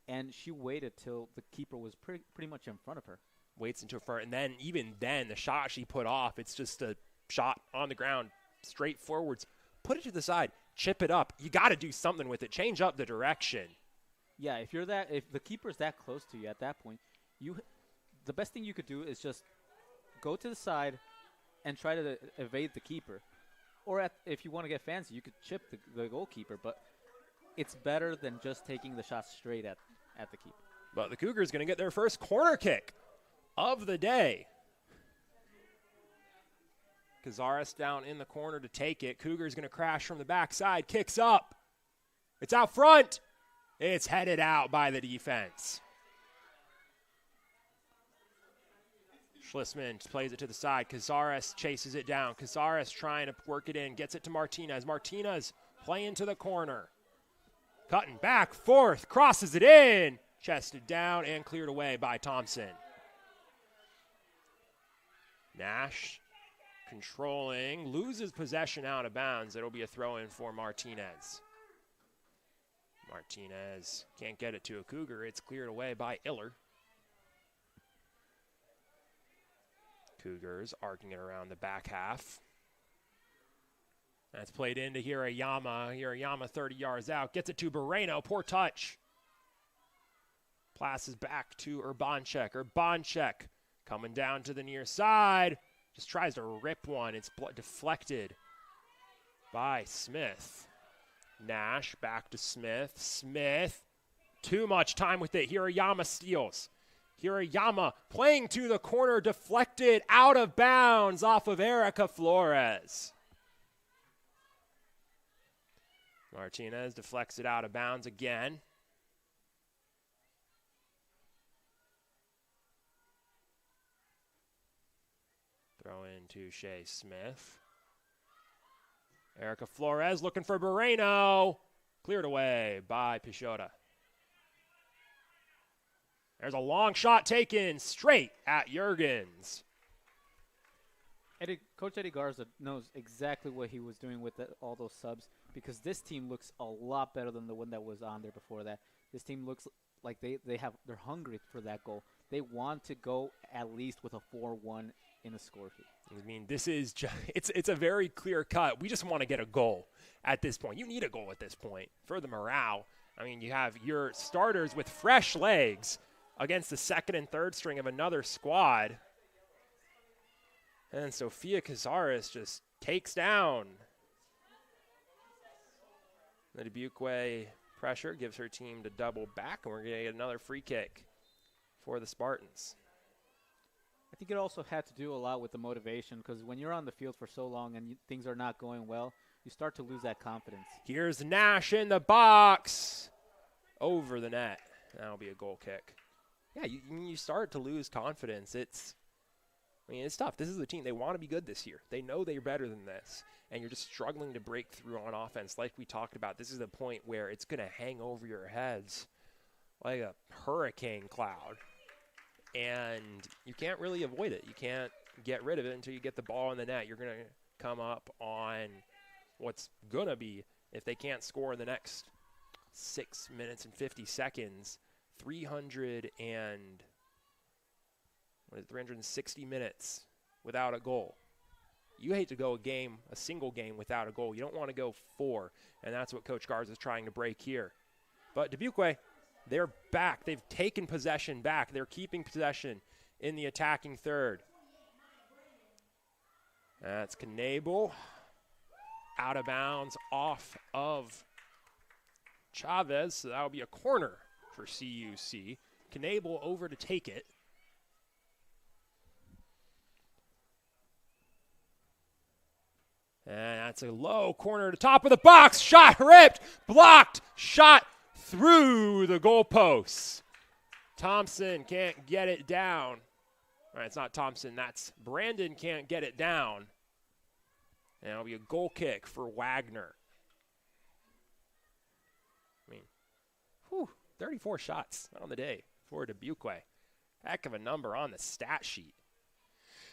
and she waited till the keeper was pretty much in front of her. Waits into front, and then even then, the shot she put off, it's just a shot on the ground, straight forwards. Put it to the side, chip it up. You got to do something with it. Change up the direction. Yeah, if the keeper's that close to you at that point, the best thing you could do is just go to the side and try to evade the keeper. Or if you want to get fancy, you could chip the goalkeeper, but it's better than just taking the shot straight at the keeper. But the Cougars going to get their first corner kick of the day. Cazares down in the corner to take it. Cougars going to crash from the backside. Kicks up. It's out front. It's headed out by the defense. Schlissman plays it to the side. Cazares chases it down. Cazares trying to work it in. Gets it to Martinez. Martinez playing to the corner. Cutting back, forth, crosses it in. Chested down and cleared away by Thompson. Nash controlling. Loses possession out of bounds. It'll be a throw-in for Martinez. Martinez can't get it to a Cougar. It's cleared away by Iller. Cougars arcing it around the back half. That's played into Hirayama. Hirayama 30 yards out. Gets it to Moreno. Poor touch. Passes back to Urbanchek. Urbanchek coming down to the near side. Just tries to rip one. It's deflected by Smith. Nash back to Smith. Smith, too much time with it. Hirayama steals. Hirayama playing to the corner, deflected out of bounds off of Erica Flores. Martinez deflects it out of bounds again. Throw in to Shea Smith. Erica Flores looking for Moreno. Cleared away by Pichota. There's a long shot taken straight at Jurgens. Coach Eddie Garza knows exactly what he was doing with all those subs, because this team looks a lot better than the one that was on there before that. This team looks like they're hungry for that goal. They want to go at least with a 4-1 in a score sheet. I mean, this is it's a very clear cut. We just want to get a goal at this point. You need a goal at this point for the morale. I mean, you have your starters with fresh legs against the second and third string of another squad. And Sofia Cazares just takes down the Dubuque pressure, gives her team to double back, and we're going to get another free kick for the Spartans. I think it also had to do a lot with the motivation, because when you're on the field for so long and things are not going well, you start to lose that confidence. Here's Nash in the box. Over the net. That'll be a goal kick. Yeah, you start to lose confidence. It's tough. This is the team. They want to be good this year. They know they're better than this. And you're just struggling to break through on offense. Like we talked about, this is the point where it's going to hang over your heads like a hurricane cloud. And you can't really avoid it. You can't get rid of it until you get the ball in the net. You're going to come up on what's going to be if they can't score in the next 6 minutes and 50 seconds, 360 minutes without a goal. You hate to go a single game without a goal. You don't want to go 4, and that's what Coach Garza is trying to break here. But Dubuque, they're back. They've taken possession back. They're keeping possession in the attacking third. That's Knable. Out of bounds off of Chavez, so that will be a corner for CUC. Knable over to take it. And that's a low corner to top of the box. Shot ripped, blocked, shot through the goalposts. Thompson can't get it down. All right, it's not Thompson, that's Brandon can't get it down. And it'll be a goal kick for Wagner. I mean, 34 shots on the day for Dubuque. Heck of a number on the stat sheet.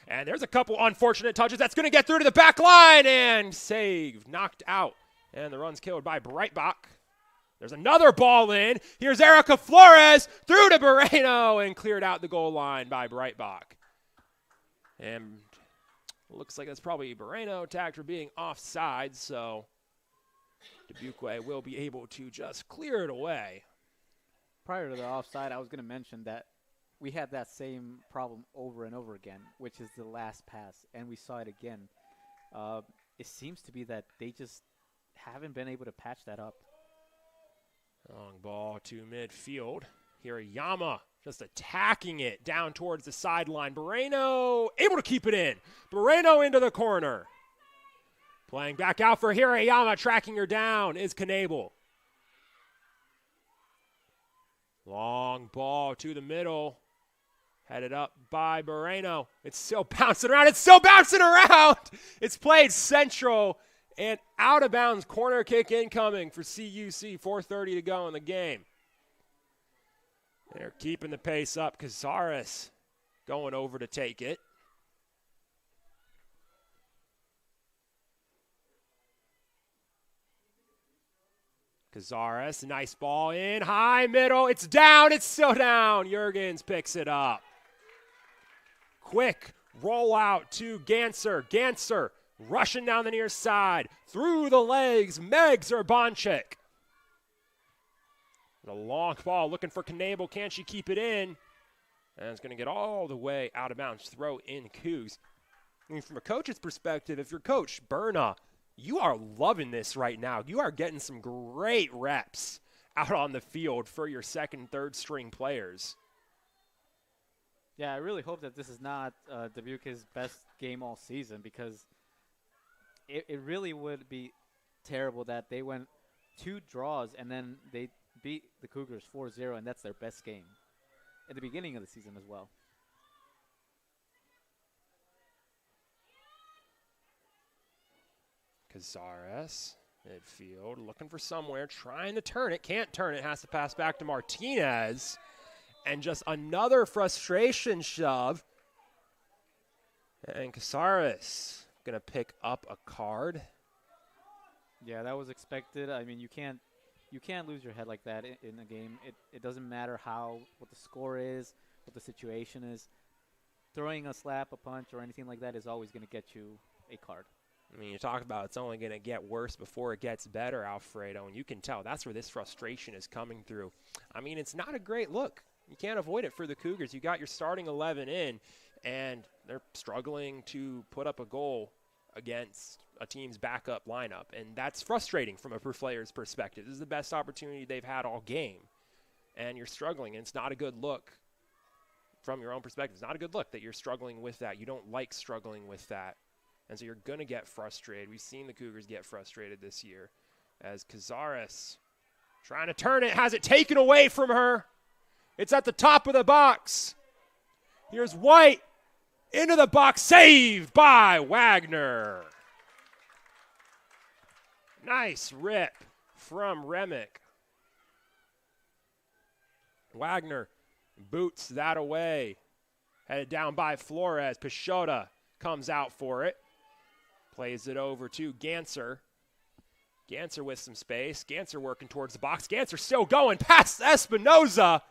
And there's a couple unfortunate touches. That's going to get through to the back line and saved, knocked out. And the run's killed by Breitbach. There's another ball in. Here's Erica Flores through to Moreno and cleared out the goal line by Breitbach. And looks like that's probably Moreno tagged for being offside, so Dubuque will be able to just clear it away. Prior to the offside, I was going to mention that we had that same problem over and over again, which is the last pass, and we saw it again. It seems to be that they just haven't been able to patch that up. Long ball to midfield. Hirayama just attacking it down towards the sideline. Moreno able to keep it in. Moreno into the corner. Playing back out for Hirayama, tracking her down is Knable. Long ball to the middle. Headed up by Moreno. It's still bouncing around. It's played central and out of bounds. Corner kick incoming for CUC. 4:30 to go in the game. They're keeping the pace up. Cazares going over to take it. Cazares, nice ball in, high, middle, it's down, it's still down. Jurgens picks it up. Quick rollout to Ganser. Ganser rushing down the near side, through the legs, Megs Urbanchik. The long ball looking for Knable, can she keep it in? And it's going to get all the way out of bounds, throw in CUC. I mean, from a coach's perspective, if you're Coach Berna, you are loving this right now. You are getting some great reps out on the field for your second and third string players. Yeah, I really hope that this is not Dubuque's best game all season, because it really would be terrible that they went 2 draws and then they beat the Cougars 4-0, and that's their best game at the beginning of the season as well. Cazares, midfield, looking for somewhere, trying to turn it, can't turn it, has to pass back to Martinez. And just another frustration shove. And Cazares going to pick up a card. Yeah, that was expected. I mean, you can't lose your head like that in a game. It doesn't matter what the score is, what the situation is. Throwing a slap, a punch, or anything like that is always going to get you a card. I mean, you talk about it's only going to get worse before it gets better, Alfredo, and you can tell that's where this frustration is coming through. I mean, it's not a great look. You can't avoid it for the Cougars. You got your starting 11 in, and they're struggling to put up a goal against a team's backup lineup, and that's frustrating from a player's perspective. This is the best opportunity they've had all game, and you're struggling, and it's not a good look from your own perspective. It's not a good look that you're struggling with that. You don't like struggling with that. And so you're going to get frustrated. We've seen the Cougars get frustrated this year as Cazares trying to turn it, has it taken away from her. It's at the top of the box. Here's White into the box, saved by Wagner. Nice rip from Remick. Wagner boots that away. Headed down by Flores. Peixoto comes out for it. Plays it over to Ganser. Ganser with some space. Ganser working towards the box. Ganser still going past Espinoza.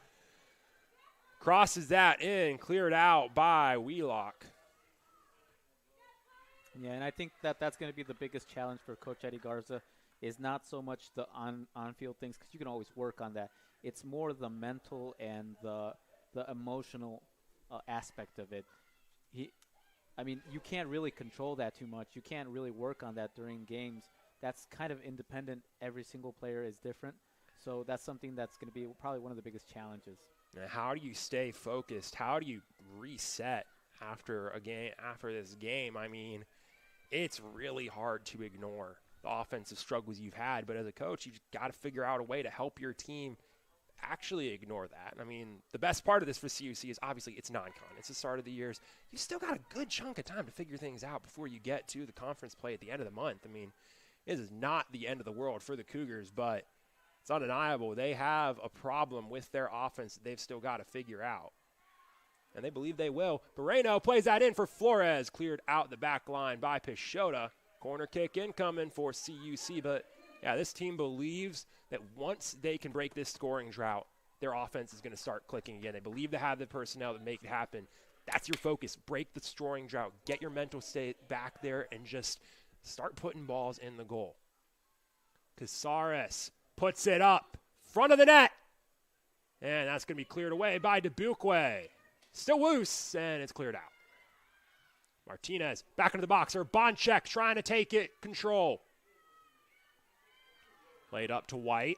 Crosses that in, cleared out by Wheelock. Yeah, and I think that's going to be the biggest challenge for Coach Eddie Garza is not so much the on-field things, because you can always work on that. It's more the mental and the emotional aspect of it. You can't really control that too much. You can't really work on that during games. That's kind of independent. Every single player is different. So that's something that's going to be probably one of the biggest challenges. Now, how do you stay focused? How do you reset after a game, after this game? I mean, it's really hard to ignore the offensive struggles you've had, but as a coach, you just got to figure out a way to help your team actually ignore that. I mean, the best part of this for CUC is obviously it's non-con. It's the start of the years. You still got a good chunk of time to figure things out before you get to the conference play at the end of the month. I mean, this is not the end of the world for the Cougars, but it's undeniable. They have a problem with their offense that they've still got to figure out. And they believe they will. Moreno plays that in for Flores. Cleared out the back line by Peixoto. Corner kick incoming for CUC. But, yeah, this team believes that once they can break this scoring drought, their offense is going to start clicking again. They believe they have the personnel to make it happen. That's your focus. Break the scoring drought. Get your mental state back there and just start putting balls in the goal. Casares puts it up. Front of the net. And that's going to be cleared away by Dubuque. Still loose, and it's cleared out. Martinez back into the box. Or Bonchek trying to take it. Control. Played up to White.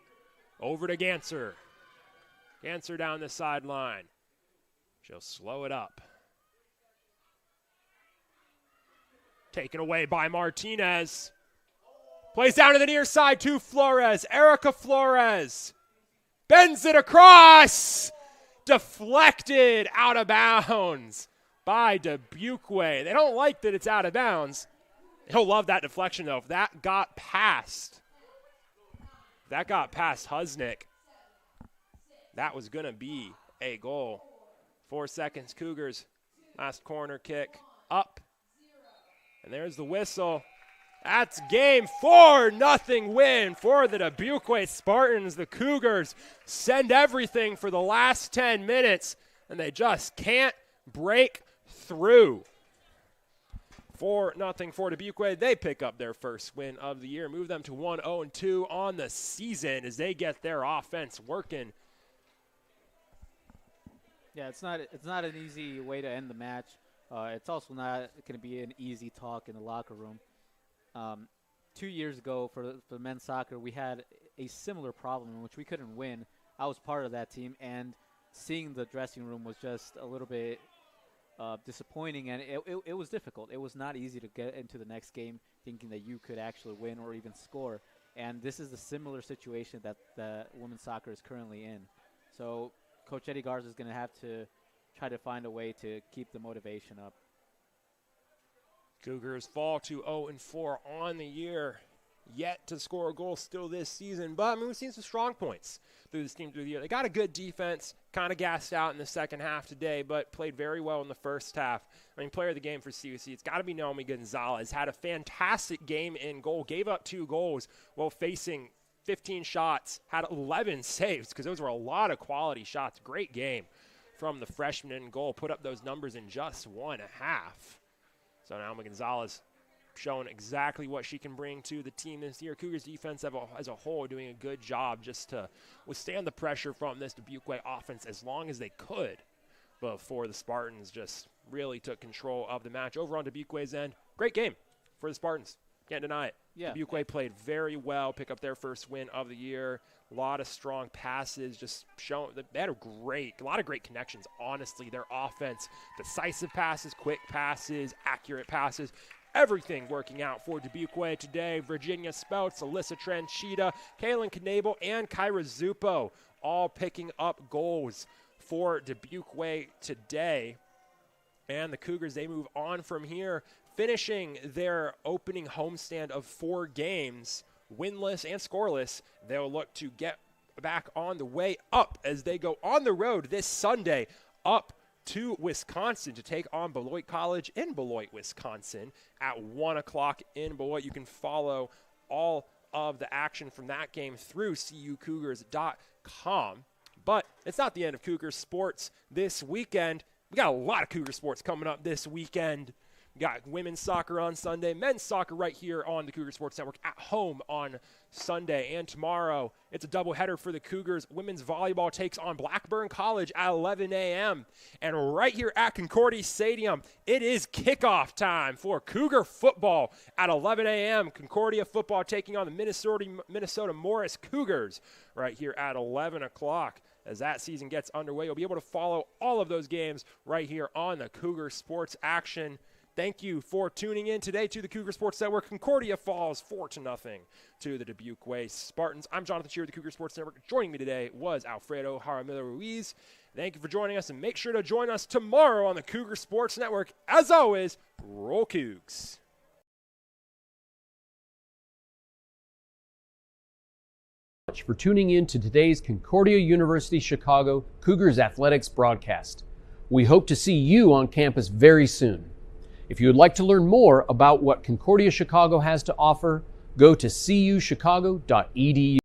Over to Ganser. Ganser down the sideline. She'll slow it up. Taken away by Martinez. Plays down to the near side to Flores. Erica Flores. Bends it across. Deflected out of bounds by Dubuque. They don't like that it's out of bounds. He'll love that deflection, though. If that got past Husnick, that was going to be a goal. 4 seconds, Cougars. Last corner kick up. And there's the whistle. That's game 4-0 win for the Dubuque Spartans. The Cougars send everything for the last 10 minutes, and they just can't break through. 4-0 for Dubuque. They pick up their first win of the year, move them to 1-0-2 on the season as they get their offense working. Yeah, it's not an easy way to end the match. It's also not going to be an easy talk in the locker room. 2 years ago for men's soccer, we had a similar problem in which we couldn't win. I was part of that team, and seeing the dressing room was just a little bit disappointing, and it was difficult. It was not easy to get into the next game thinking that you could actually win or even score. And this is the similar situation that the women's soccer is currently in. So Coach Eddie Garza is going to have to try to find a way to keep the motivation up. Cougars fall to 0-4 on the year. Yet to score a goal still this season. But, I mean, we've seen some strong points through this team through the year. They got a good defense, kind of gassed out in the second half today, but played very well in the first half. I mean, player of the game for CUC, it's got to be Naomi Gonzalez. Had a fantastic game in goal. Gave up 2 goals while facing 15 shots. Had 11 saves because those were a lot of quality shots. Great game from the freshman in goal. Put up those numbers in just 1.5. So Naomi Gonzalez showing exactly what she can bring to the team this year. Cougars defense as a whole doing a good job just to withstand the pressure from this Dubuque offense as long as they could before the Spartans just really took control of the match. Over on Dubuque's end, great game for the Spartans. Can't deny it. Yeah. Dubuque played very well, pick up their first win of the year. A lot of strong passes, just showing that they had a lot of great connections. Honestly, their offense, decisive passes, quick passes, accurate passes, everything working out for Dubuque today. Virginia Spouts, Alyssa Tranchita, Kaylin Knable, and Kyra Zupo all picking up goals for Dubuque today. And the Cougars, they move on from here, finishing their opening homestand of 4 games, winless and scoreless. They'll look to get back on the way up as they go on the road this Sunday up to Wisconsin to take on Beloit College in Beloit, Wisconsin at 1 o'clock in Beloit. You can follow all of the action from that game through cucougars.com. But it's not the end of Cougar sports this weekend. We got a lot of Cougar sports coming up this weekend. We got women's soccer on Sunday, men's soccer right here on the Cougar Sports Network at home on Sunday. And tomorrow, it's a doubleheader for the Cougars. Women's volleyball takes on Blackburn College at 11 a.m. And right here at Concordia Stadium, it is kickoff time for Cougar football at 11 a.m. Concordia football taking on the Minnesota Morris Cougars right here at 11 o'clock. As that season gets underway, you'll be able to follow all of those games right here on the Cougar Sports Action. Thank you for tuning in today to the Cougar Sports Network. Concordia falls 4-0 to the Dubuque Way Spartans. I'm Jonathan Shear of the Cougar Sports Network. Joining me today was Alfredo Jaramillo-Ruiz. Thank you for joining us, and make sure to join us tomorrow on the Cougar Sports Network. As always, roll Cougs. For tuning in to today's Concordia University Chicago Cougars Athletics broadcast. We hope to see you on campus very soon. If you would like to learn more about what Concordia Chicago has to offer, go to cuchicago.edu.